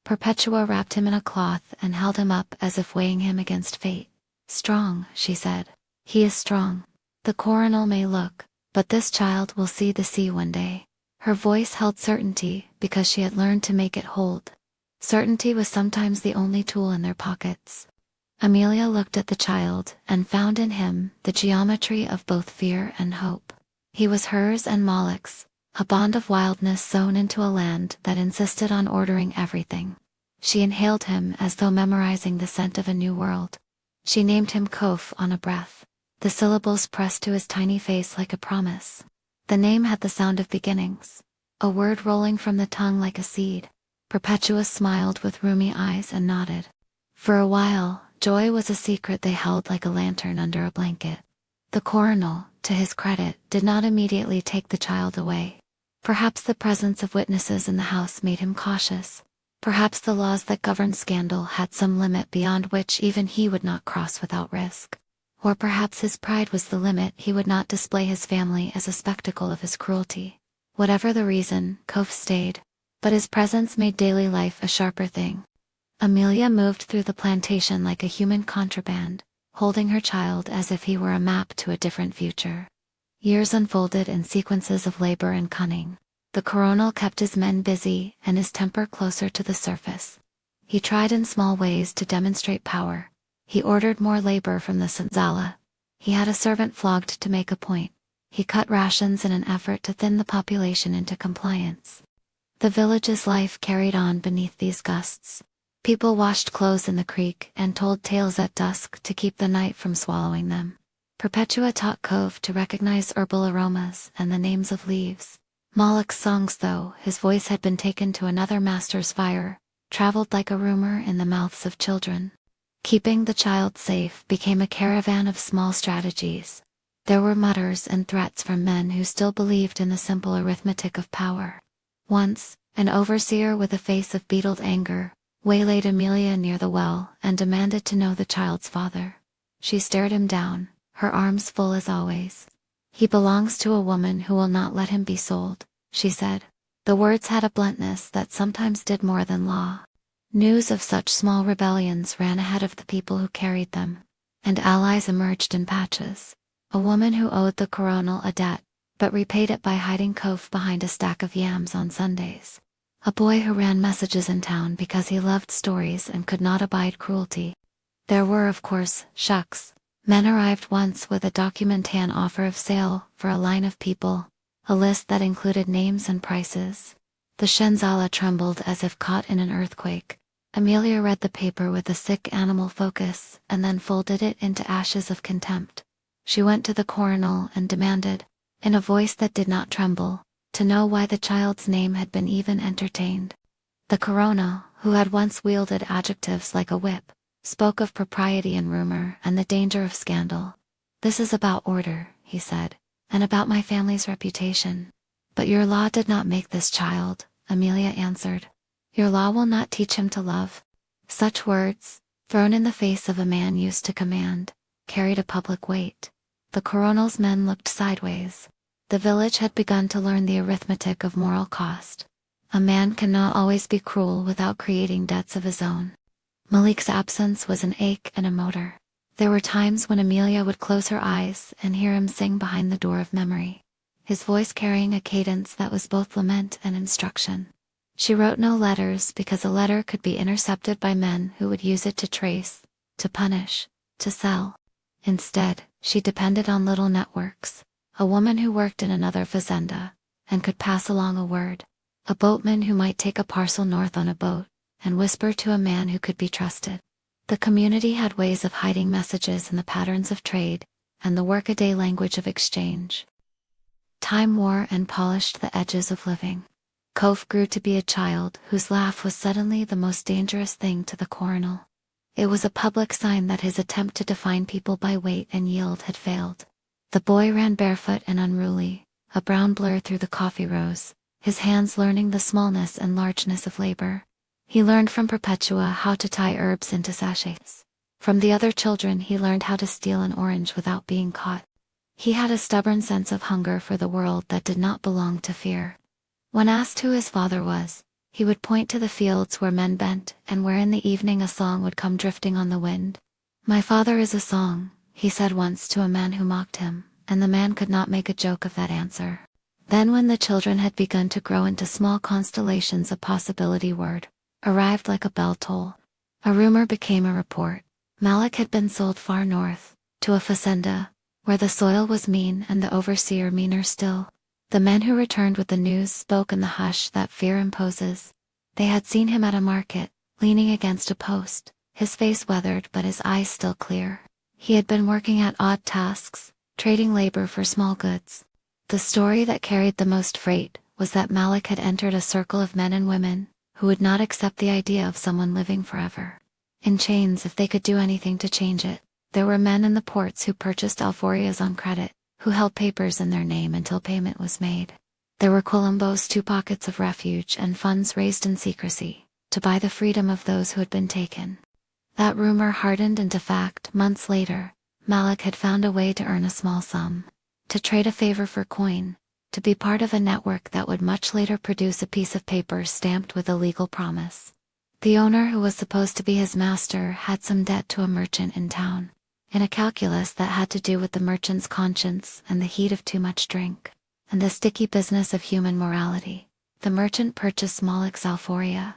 Perpetua wrapped him in a cloth and held him up as if weighing him against fate. Strong, she said. He is strong. The coronel may look, but this child will see the sea one day. Her voice held certainty because she had learned to make it hold. Certainty was sometimes the only tool in their pockets. Amelia looked at the child and found in him the geometry of both fear and hope. He was hers and Moloch's, a bond of wildness sewn into a land that insisted on ordering everything. She inhaled him as though memorizing the scent of a new world. She named him Kof on a breath, the syllables pressed to his tiny face like a promise. The name had the sound of beginnings, a word rolling from the tongue like a seed. Perpetua smiled with rheumy eyes and nodded. For a while, joy was a secret they held like a lantern under a blanket. The coronel, to his credit, did not immediately take the child away. Perhaps the presence of witnesses in the house made him cautious. Perhaps the laws that governed scandal had some limit beyond which even he would not cross without risk. Or perhaps his pride was the limit: he would not display his family as a spectacle of his cruelty. Whatever the reason, Kof stayed, but his presence made daily life a sharper thing. Amelia moved through the plantation like a human contraband, holding her child as if he were a map to a different future. Years unfolded in sequences of labor and cunning. The coronel kept his men busy and his temper closer to the surface. He tried in small ways to demonstrate power. He ordered more labor from the senzala. He had a servant flogged to make a point. He cut rations in an effort to thin the population into compliance. The village's life carried on beneath these gusts. People washed clothes in the creek and told tales at dusk to keep the night from swallowing them. Perpetua taught Cove to recognize herbal aromas and the names of leaves. Moloch's songs, though his voice had been taken to another master's fire, traveled like a rumor in the mouths of children. Keeping the child safe became a caravan of small strategies. There were mutters and threats from men who still believed in the simple arithmetic of power. Once, an overseer with a face of beetled anger waylaid Amelia near the well and demanded to know the child's father. She stared him down, her arms full as always. "He belongs to a woman who will not let him be sold," she said. The words had a bluntness that sometimes did more than law. News of such small rebellions ran ahead of the people who carried them, and allies emerged in patches. A woman who owed the coronel a debt, but repaid it by hiding Cove behind a stack of yams on Sundays. A boy who ran messages in town because he loved stories and could not abide cruelty. There were, of course, shucks. Men arrived once with a documentan offer of sale for a line of people, a list that included names and prices. The Shenzala trembled as if caught in an earthquake. Amelia read the paper with a sick animal focus and then folded it into ashes of contempt. She went to the coronel and demanded, in a voice that did not tremble, to know why the child's name had been even entertained. The coronel, who had once wielded adjectives like a whip, spoke of propriety in rumor and the danger of scandal. "This is about order," he said, "and about my family's reputation." "But your law did not make this child," Amelia answered. "Your law will not teach him to love." Such words, thrown in the face of a man used to command, carried a public weight. The coronel's men looked sideways. The village had begun to learn the arithmetic of moral cost. A man cannot always be cruel without creating debts of his own. Malik's absence was an ache and a motor. There were times when Amelia would close her eyes and hear him sing behind the door of memory, his voice carrying a cadence that was both lament and instruction. She wrote no letters because a letter could be intercepted by men who would use it to trace, to punish, to sell. Instead, she depended on little networks, a woman who worked in another fazenda and could pass along a word, a boatman who might take a parcel north on a boat and whisper to a man who could be trusted. The community had ways of hiding messages in the patterns of trade and the workaday language of exchange. Time wore and polished the edges of living. Cove grew to be a child whose laugh was suddenly the most dangerous thing to the coronel. It was a public sign that his attempt to define people by weight and yield had failed. The boy ran barefoot and unruly, a brown blur through the coffee rows, his hands learning the smallness and largeness of labor. He learned from Perpetua how to tie herbs into sachets. From the other children he learned how to steal an orange without being caught. He had a stubborn sense of hunger for the world that did not belong to fear. When asked who his father was, he would point to the fields where men bent and where in the evening a song would come drifting on the wind. "My father is a song," he said once to a man who mocked him, and the man could not make a joke of that answer. Then when the children had begun to grow into small constellations, a possibility word arrived like a bell toll. A rumor became a report. Malik had been sold far north, to a fazenda, where the soil was mean and the overseer meaner still. The men who returned with the news spoke in the hush that fear imposes. They had seen him at a market, leaning against a post, his face weathered but his eyes still clear. He had been working at odd tasks, trading labor for small goods. The story that carried the most freight was that Malik had entered a circle of men and women who would not accept the idea of someone living forever in chains if they could do anything to change it. There were men in the ports who purchased alforjas on credit, who held papers in their name until payment was made. There were Colombo's 2 pockets of refuge and funds raised in secrecy, to buy the freedom of those who had been taken. That rumor hardened into fact months later. Malik had found a way to earn a small sum, to trade a favor for coin, to be part of a network that would much later produce a piece of paper stamped with a legal promise. The owner who was supposed to be his master had some debt to a merchant in town, in a calculus that had to do with the merchant's conscience and the heat of too much drink, and the sticky business of human morality. The merchant purchased Malik's alforja.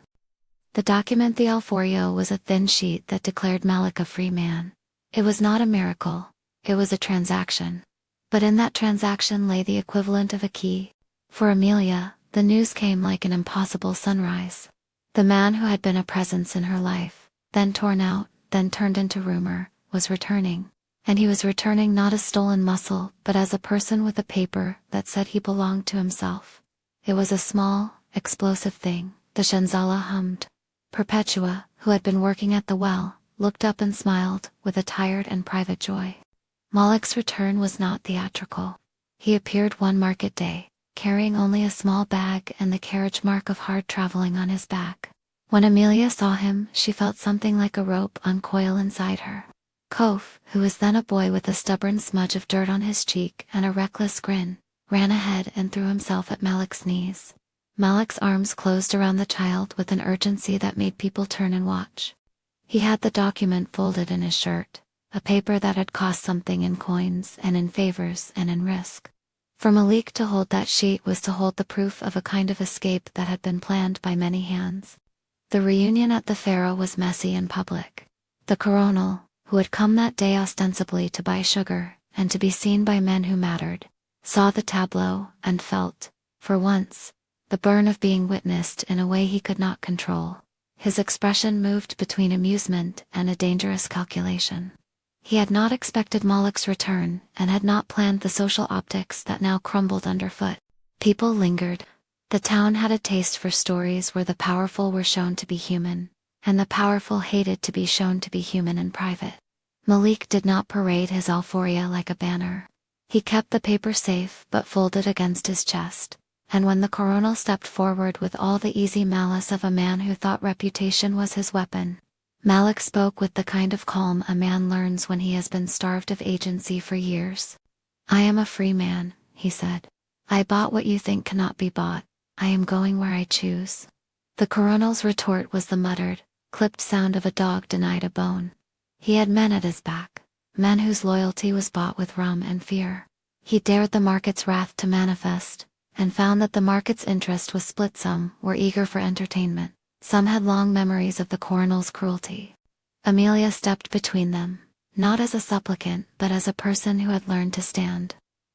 The document, the alforja, was a thin sheet that declared Malik a free man. It was not a miracle, it was a transaction. But in that transaction lay the equivalent of a key. For Amelia, the news came like an impossible sunrise. The man who had been a presence in her life, then torn out, then turned into rumor, was returning. And he was returning not as stolen muscle, but as a person with a paper that said he belonged to himself. It was a small, explosive thing, the Shenzala hummed. Perpetua, who had been working at the well, looked up and smiled, with a tired and private joy. Malek's return was not theatrical. He appeared one market day, carrying only a small bag and the carriage mark of hard traveling on his back. When Amélia saw him, she felt something like a rope uncoil inside her. Kof, who was then a boy with a stubborn smudge of dirt on his cheek and a reckless grin, ran ahead and threw himself at Malek's knees. Malek's arms closed around the child with an urgency that made people turn and watch. He had the document folded in his shirt, a paper that had cost something in coins and in favors and in risk. For Malik to hold that sheet was to hold the proof of a kind of escape that had been planned by many hands. The reunion at the Pharaoh was messy and public. The coronel, who had come that day ostensibly to buy sugar, and to be seen by men who mattered, saw the tableau, and felt, for once, the burn of being witnessed in a way he could not control. His expression moved between amusement and a dangerous calculation. He had not expected Malek's return, and had not planned the social optics that now crumbled underfoot. People lingered. The town had a taste for stories where the powerful were shown to be human, and the powerful hated to be shown to be human in private. Malik did not parade his euphoria like a banner. He kept the paper safe but folded against his chest, and when the coronel stepped forward with all the easy malice of a man who thought reputation was his weapon, Malik spoke with the kind of calm a man learns when he has been starved of agency for years. "I am a free man," he said. "I bought what you think cannot be bought. I am going where I choose." The coronel's retort was the muttered, clipped sound of a dog denied a bone. He had men at his back, men whose loyalty was bought with rum and fear. He dared the market's wrath to manifest, and found that the market's interest was split. Some were eager for entertainment, some had long memories of the coronel's cruelty. Amélia stepped between them, not as a supplicant but as a person who had learned to stand.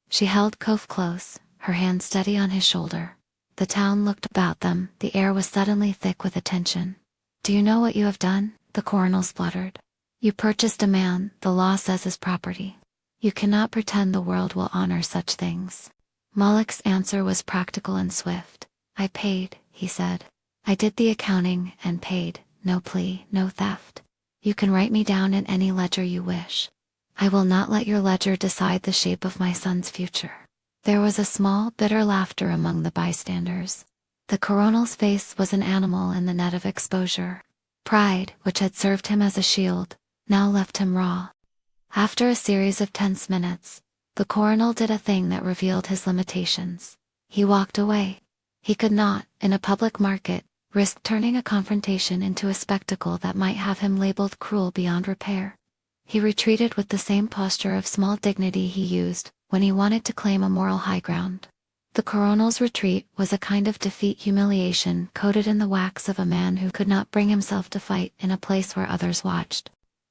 She held Kof close, her hand steady on his shoulder. The town looked about them, the air was suddenly thick with attention. "Do you know what you have done?" the coronel spluttered. "You purchased a man the law says is property. You cannot pretend the world will honor such things." Malek's answer was practical and swift. "I paid," he said. "I did the accounting and paid, no plea, no theft. You can write me down in any ledger you wish. I will not let your ledger decide the shape of my son's future." There was a small, bitter laughter among the bystanders. The coronel's face was an animal in the net of exposure. Pride, which had served him as a shield, now left him raw. After a series of tense minutes, the coronel did a thing that revealed his limitations. He walked away. He could not, in a public market, risk turning a confrontation into a spectacle that might have him labeled cruel beyond repair. He retreated with the same posture of small dignity he used when he wanted to claim a moral high ground. The coronel's retreat was a kind of defeat humiliation coated in the wax of a man who could not bring himself to fight in a place where others watched.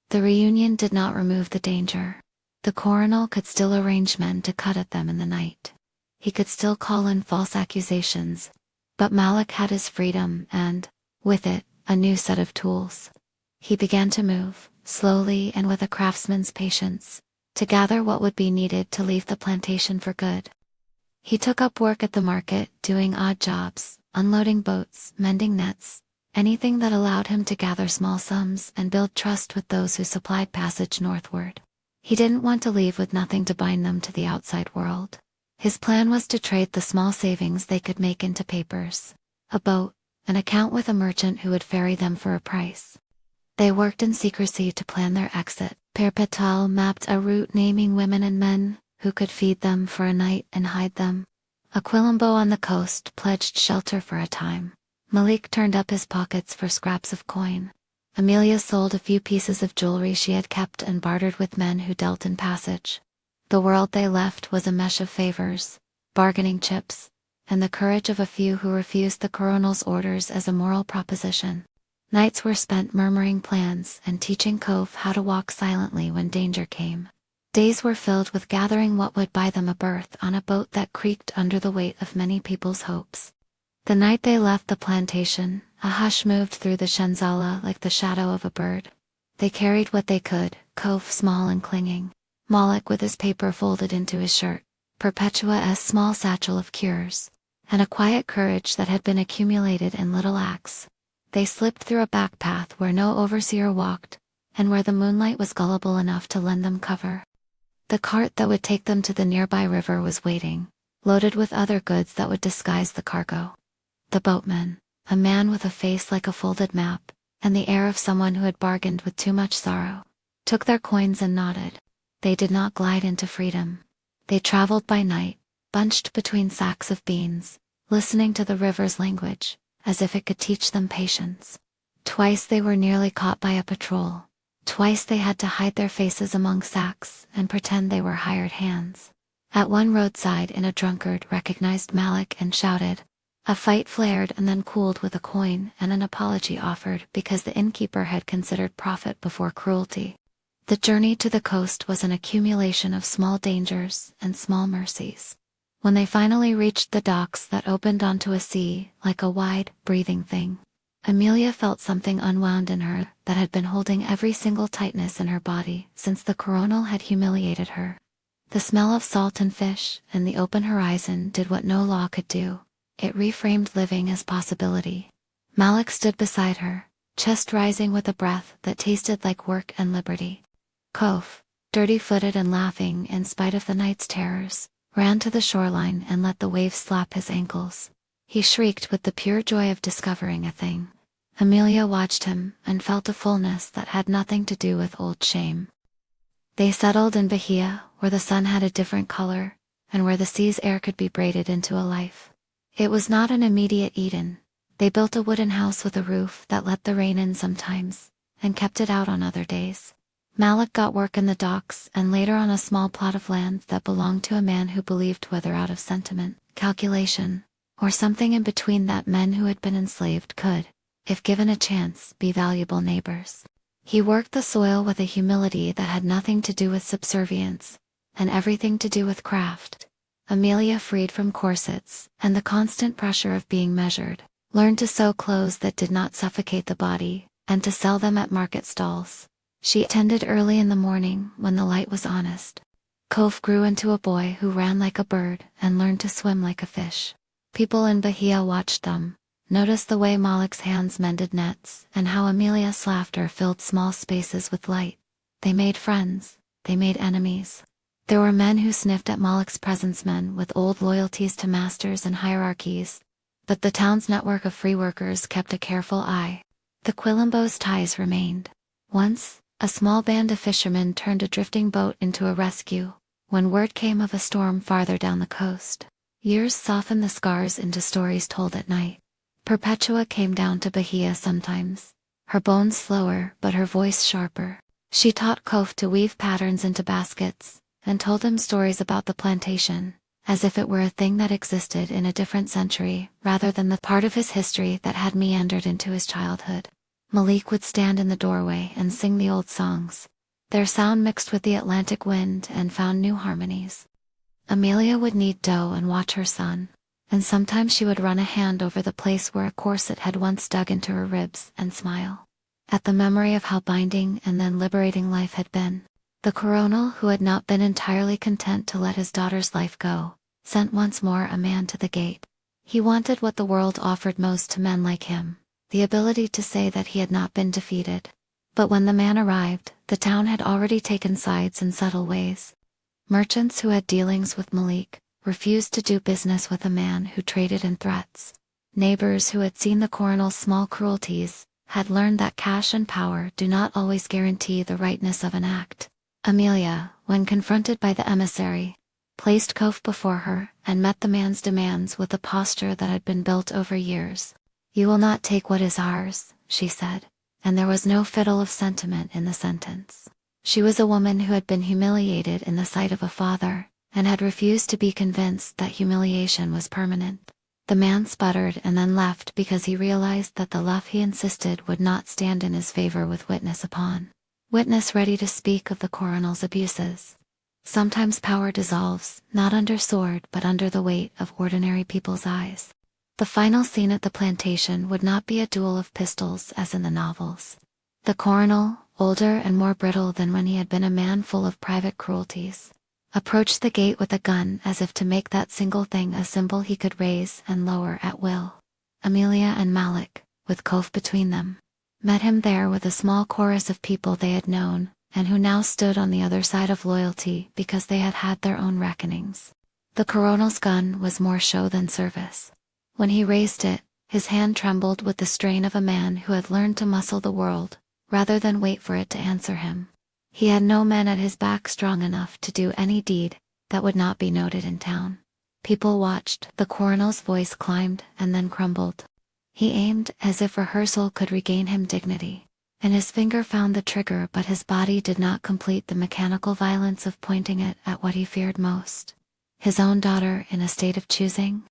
The reunion did not remove the danger. The coronel could still arrange men to cut at them in the night. He could still call in false accusations. But Malek had his freedom and, with it, a new set of tools. He began to move, slowly and with a craftsman's patience, to gather what would be needed to leave the plantation for good. He took up work at the market, doing odd jobs, unloading boats, mending nets, anything that allowed him to gather small sums and build trust with those who supplied passage northward. He didn't want to leave with nothing to bind them to the outside world. His plan was to trade the small savings they could make into papers, a boat, an account with a merchant who would ferry them for a price. They worked in secrecy to plan their exit. Perpetual mapped a route naming women and men who could feed them for a night and hide them. Aquilumbo on the coast pledged shelter for a time. Malik turned up his pockets for scraps of coin. Amélia sold a few pieces of jewelry she had kept and bartered with men who dealt in passage. The world they left was a mesh of favors, bargaining chips, and the courage of a few who refused the coronel's orders as a moral proposition. Nights were spent murmuring plans and teaching Cove how to walk silently when danger came. Days were filled with gathering what would buy them a berth on a boat that creaked under the weight of many people's hopes. The night they left the plantation, A hush moved through the Shenzala like the shadow of a bird. They carried what they could, Cove small and clinging, Moloch with his paper folded into his shirt, Perpetua's small satchel of cures, and a quiet courage that had been accumulated in little acts. They slipped through a back path where no overseer walked, and where the moonlight was gullible enough to lend them cover. The cart that would take them to the nearby river was waiting, loaded with other goods that would disguise the cargo. The boatman, a man with a face like a folded map, and the air of someone who had bargained with too much sorrow, took their coins and nodded. They did not glide into freedom. They traveled by night, bunched between sacks of beans, listening to the river's language, as if it could teach them patience. Twice they were nearly caught by a patrol. Twice they had to hide their faces among sacks and pretend they were hired hands. At one roadside a drunkard recognized Malik and shouted. A fight flared and then cooled with a coin and an apology offered because the innkeeper had considered profit before cruelty. The journey to the coast was an accumulation of small dangers and small mercies. When they finally reached the docks that opened onto a sea like a wide, breathing thing, Amelia felt something unwound in her that had been holding every single tightness in her body since the coronal had humiliated her. The smell of salt and fish and the open horizon did what no law could do. It reframed living as possibility. Malik stood beside her, chest rising with a breath that tasted like work and liberty. Kof, dirty-footed and laughing in spite of the night's terrors, ran to the shoreline and let the waves slap his ankles. He shrieked with the pure joy of discovering a thing. Amelia watched him and felt a fullness that had nothing to do with old shame. They settled in Bahia, where the sun had a different color, and where the sea's air could be braided into a life. It was not an immediate Eden. They built a wooden house with a roof that let the rain in sometimes, and kept it out on other days. Malik got work in the docks and later on a small plot of land that belonged to a man who believed, whether out of sentiment, calculation, or something in between, that men who had been enslaved could, if given a chance, be valuable neighbors. He worked the soil with a humility that had nothing to do with subservience, and everything to do with craft. Amelia, freed from corsets and the constant pressure of being measured, learned to sew clothes that did not suffocate the body, and to sell them at market stalls. She attended early in the morning when the light was honest. Kof grew into a boy who ran like a bird and learned to swim like a fish. People in Bahia watched them, noticed the way Malik's hands mended nets and how Amelia's laughter filled small spaces with light. They made friends, they made enemies. There were men who sniffed at Malik's presence, men with old loyalties to masters and hierarchies, but the town's network of free workers kept a careful eye. The Quilombo's ties remained. Once, a small band of fishermen turned a drifting boat into a rescue, when word came of a storm farther down the coast. Years softened the scars into stories told at night. Perpetua came down to Bahia sometimes, her bones slower but her voice sharper. She taught Kof to weave patterns into baskets, and told him stories about the plantation, as if it were a thing that existed in a different century rather than the part of his history that had meandered into his childhood. Malik would stand in the doorway and sing the old songs. Their sound mixed with the Atlantic wind and found new harmonies. Amelia would knead dough and watch her son, and sometimes she would run a hand over the place where a corset had once dug into her ribs and smile at the memory of how binding and then liberating life had been. The coronel, who had not been entirely content to let his daughter's life go, sent once more a man to the gate. He wanted what the world offered most to men like him, the ability to say that he had not been defeated. But when the man arrived, the town had already taken sides in subtle ways. Merchants who had dealings with Malik refused to do business with a man who traded in threats. Neighbors who had seen the coronel's small cruelties had learned that cash and power do not always guarantee the rightness of an act. Amelia, when confronted by the emissary, placed Kof before her and met the man's demands with a posture that had been built over years. "You will not take what is ours," she said, and there was no fiddle of sentiment in the sentence. She was a woman who had been humiliated in the sight of a father, and had refused to be convinced that humiliation was permanent. The man sputtered and then left because he realized that the luff he insisted would not stand in his favor with witness upon. Witness ready to speak of the coronel's abuses. Sometimes power dissolves, not under sword but under the weight of ordinary people's eyes. The final scene at the plantation would not be a duel of pistols as in the novels. The colonel, older and more brittle than when he had been a man full of private cruelties, approached the gate with a gun as if to make that single thing a symbol he could raise and lower at will. Amélia and Malik, with Cove between them, met him there with a small chorus of people they had known, and who now stood on the other side of loyalty because they had had their own reckonings. The colonel's gun was more show than service. When he raised it, his hand trembled with the strain of a man who had learned to muscle the world, rather than wait for it to answer him. He had no men at his back strong enough to do any deed that would not be noted in town. People watched. The colonel's voice climbed and then crumbled. He aimed as if rehearsal could regain him dignity, and his finger found the trigger, but his body did not complete the mechanical violence of pointing it at what he feared most. His own daughter in a state of choosing?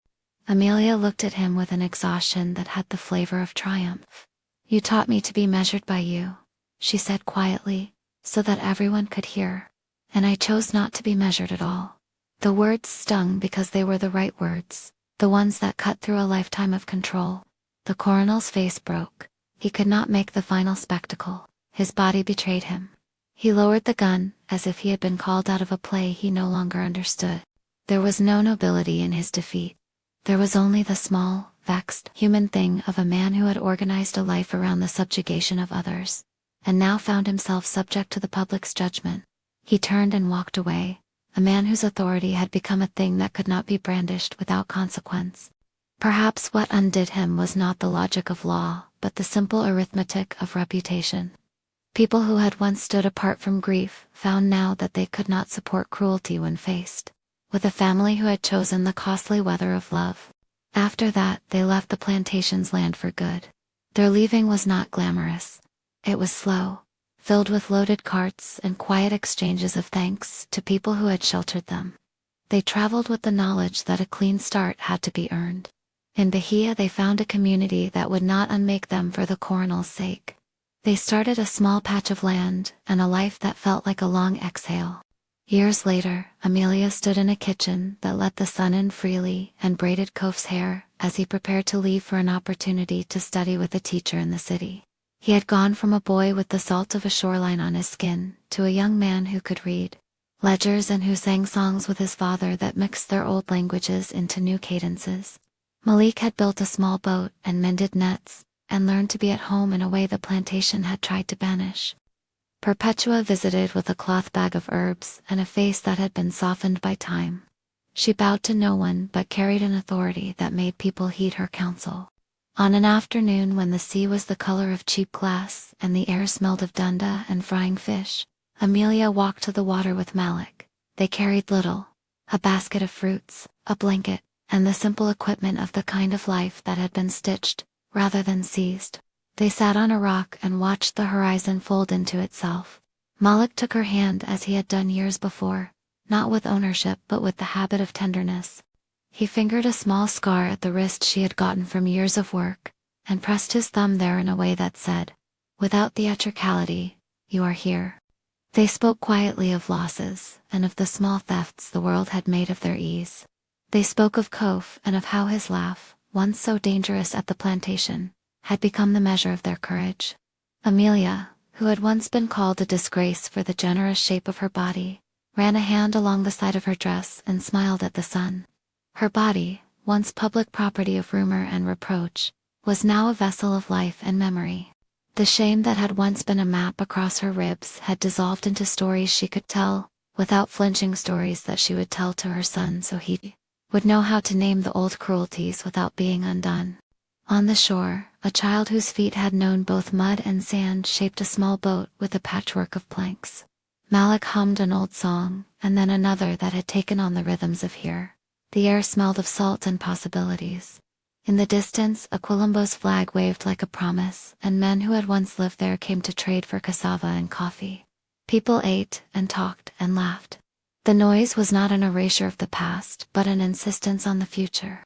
Amélia looked at him with an exhaustion that had the flavor of triumph. "You taught me to be measured by you," she said quietly, so that everyone could hear. "And I chose not to be measured at all." The words stung because they were the right words, the ones that cut through a lifetime of control. The colonel's face broke. He could not make the final spectacle. His body betrayed him. He lowered the gun, as if he had been called out of a play he no longer understood. There was no nobility in his defeat. There was only the small, vexed, human thing of a man who had organized a life around the subjugation of others, and now found himself subject to the public's judgment. He turned and walked away, a man whose authority had become a thing that could not be brandished without consequence. Perhaps what undid him was not the logic of law, but the simple arithmetic of reputation. People who had once stood apart from grief found now that they could not support cruelty when faced with a family who had chosen the costly weather of love. After that, they left the plantation's land for good. Their leaving was not glamorous. It was slow, filled with loaded carts and quiet exchanges of thanks to people who had sheltered them. They traveled with the knowledge that a clean start had to be earned. In Bahia they found a community that would not unmake them for the colonel's sake. They started a small patch of land and a life that felt like a long exhale. Years later, Amélia stood in a kitchen that let the sun in freely and braided Koof's hair as he prepared to leave for an opportunity to study with a teacher in the city. He had gone from a boy with the salt of a shoreline on his skin to a young man who could read ledgers and who sang songs with his father that mixed their old languages into new cadences. Malik had built a small boat and mended nets, and learned to be at home in a way the plantation had tried to banish. Perpetua visited with a cloth bag of herbs and a face that had been softened by time. She bowed to no one but carried an authority that made people heed her counsel. On an afternoon when the sea was the color of cheap glass and the air smelled of dunda and frying fish, Amélia walked to the water with Malik. They carried little: a basket of fruits, a blanket, and the simple equipment of the kind of life that had been stitched, rather than seized. They sat on a rock and watched the horizon fold into itself. Malik took her hand as he had done years before, not with ownership but with the habit of tenderness. He fingered a small scar at the wrist she had gotten from years of work, and pressed his thumb there in a way that said, without theatricality, "You are here." They spoke quietly of losses, and of the small thefts the world had made of their ease. They spoke of Koof and of how his laugh, once so dangerous at the plantation, had become the measure of their courage. Amélia, who had once been called a disgrace for the generous shape of her body, ran a hand along the side of her dress and smiled at the sun. Her body, once public property of rumor and reproach, was now a vessel of life and memory. The shame that had once been a map across her ribs had dissolved into stories she could tell, without flinching, stories that she would tell to her son so he would know how to name the old cruelties without being undone. On the shore, a child whose feet had known both mud and sand shaped a small boat with a patchwork of planks. Malik hummed an old song, and then another that had taken on the rhythms of here. The air smelled of salt and possibilities. In the distance, a Quilombo's flag waved like a promise, and men who had once lived there came to trade for cassava and coffee. People ate and talked and laughed. The noise was not an erasure of the past, but an insistence on the future.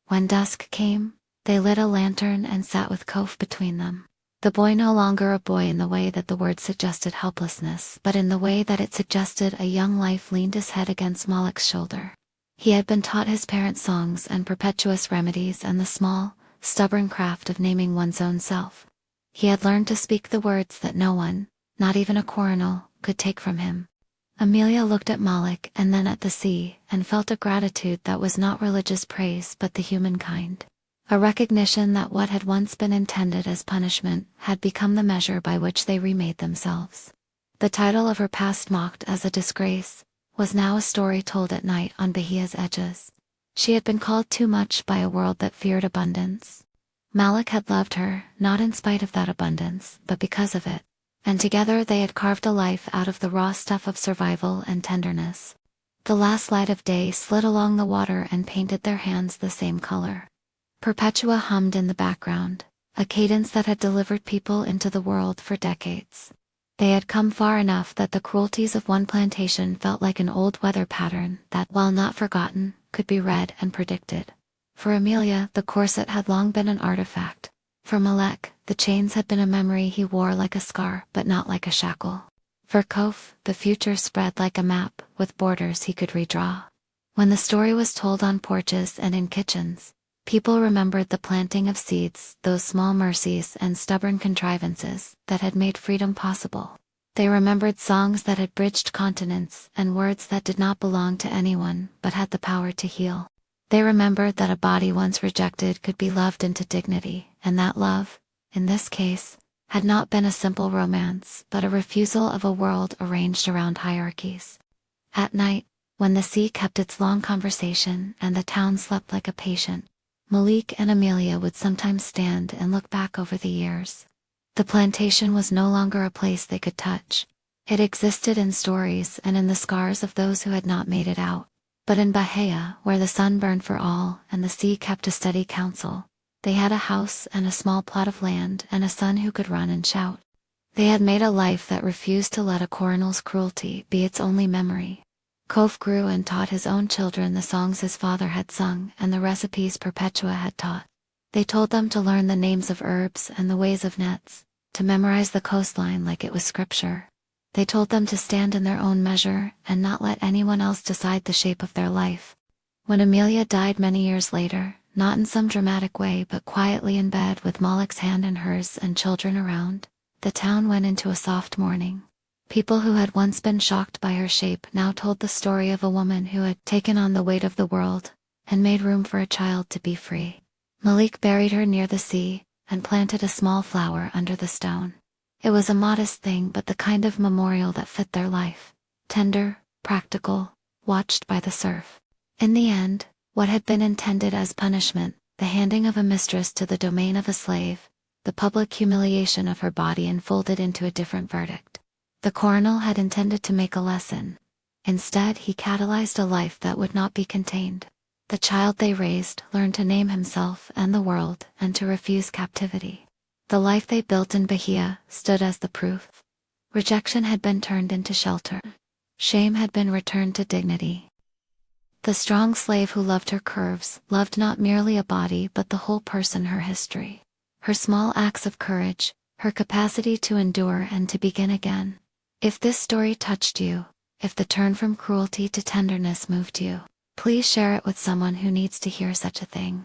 When dusk came, they lit a lantern and sat with Koof between them. The boy no longer a boy in the way that the word suggested helplessness, but in the way that it suggested a young life, leaned his head against Malik's shoulder. He had been taught his parents' songs and perpetuous remedies and the small, stubborn craft of naming one's own self. He had learned to speak the words that no one, not even a coronel, could take from him. Amélia looked at Malik and then at the sea, and felt a gratitude that was not religious praise but the human kind. A recognition that what had once been intended as punishment had become the measure by which they remade themselves. The title of her past mocked as a disgrace was now a story told at night on Bahia's edges. She had been called too much by a world that feared abundance. Malik had loved her, not in spite of that abundance, but because of it. And together they had carved a life out of the raw stuff of survival and tenderness. The last light of day slid along the water and painted their hands the same color. Perpetua hummed in the background, a cadence that had delivered people into the world for decades. They had come far enough that the cruelties of one plantation felt like an old weather pattern that, while not forgotten, could be read and predicted. For Amélia, the corset had long been an artifact. For Malek, the chains had been a memory he wore like a scar but not like a shackle. For Kof, the future spread like a map, with borders he could redraw. When the story was told on porches and in kitchens, people remembered the planting of seeds, those small mercies and stubborn contrivances that had made freedom possible. They remembered songs that had bridged continents and words that did not belong to anyone but had the power to heal. They remembered that a body once rejected could be loved into dignity, and that love, in this case, had not been a simple romance but a refusal of a world arranged around hierarchies. At night, when the sea kept its long conversation and the town slept like a patient, Malik and Amélia would sometimes stand and look back over the years. The plantation was no longer a place they could touch. It existed in stories and in the scars of those who had not made it out. But in Bahia, where the sun burned for all and the sea kept a steady counsel, they had a house and a small plot of land and a son who could run and shout. They had made a life that refused to let a coronel's cruelty be its only memory. Kof grew and taught his own children the songs his father had sung and the recipes Perpetua had taught. They told them to learn the names of herbs and the ways of nets, to memorize the coastline like it was scripture. They told them to stand in their own measure and not let anyone else decide the shape of their life. When Amélia died many years later, not in some dramatic way but quietly in bed with Malik's hand in hers and children around, the town went into a soft mourning. People who had once been shocked by her shape now told the story of a woman who had taken on the weight of the world and made room for a child to be free. Malik buried her near the sea and planted a small flower under the stone. It was a modest thing but the kind of memorial that fit their life. Tender, practical, watched by the surf. In the end, what had been intended as punishment, the handing of a mistress to the domain of a slave, the public humiliation of her body unfolded into a different verdict. The coronel had intended to make a lesson. Instead, he catalyzed a life that would not be contained. The child they raised learned to name himself and the world and to refuse captivity. The life they built in Bahia stood as the proof. Rejection had been turned into shelter. Shame had been returned to dignity. The strong slave who loved her curves loved not merely a body but the whole person, her history. Her small acts of courage, her capacity to endure and to begin again. If this story touched you, if the turn from cruelty to tenderness moved you, please share it with someone who needs to hear such a thing.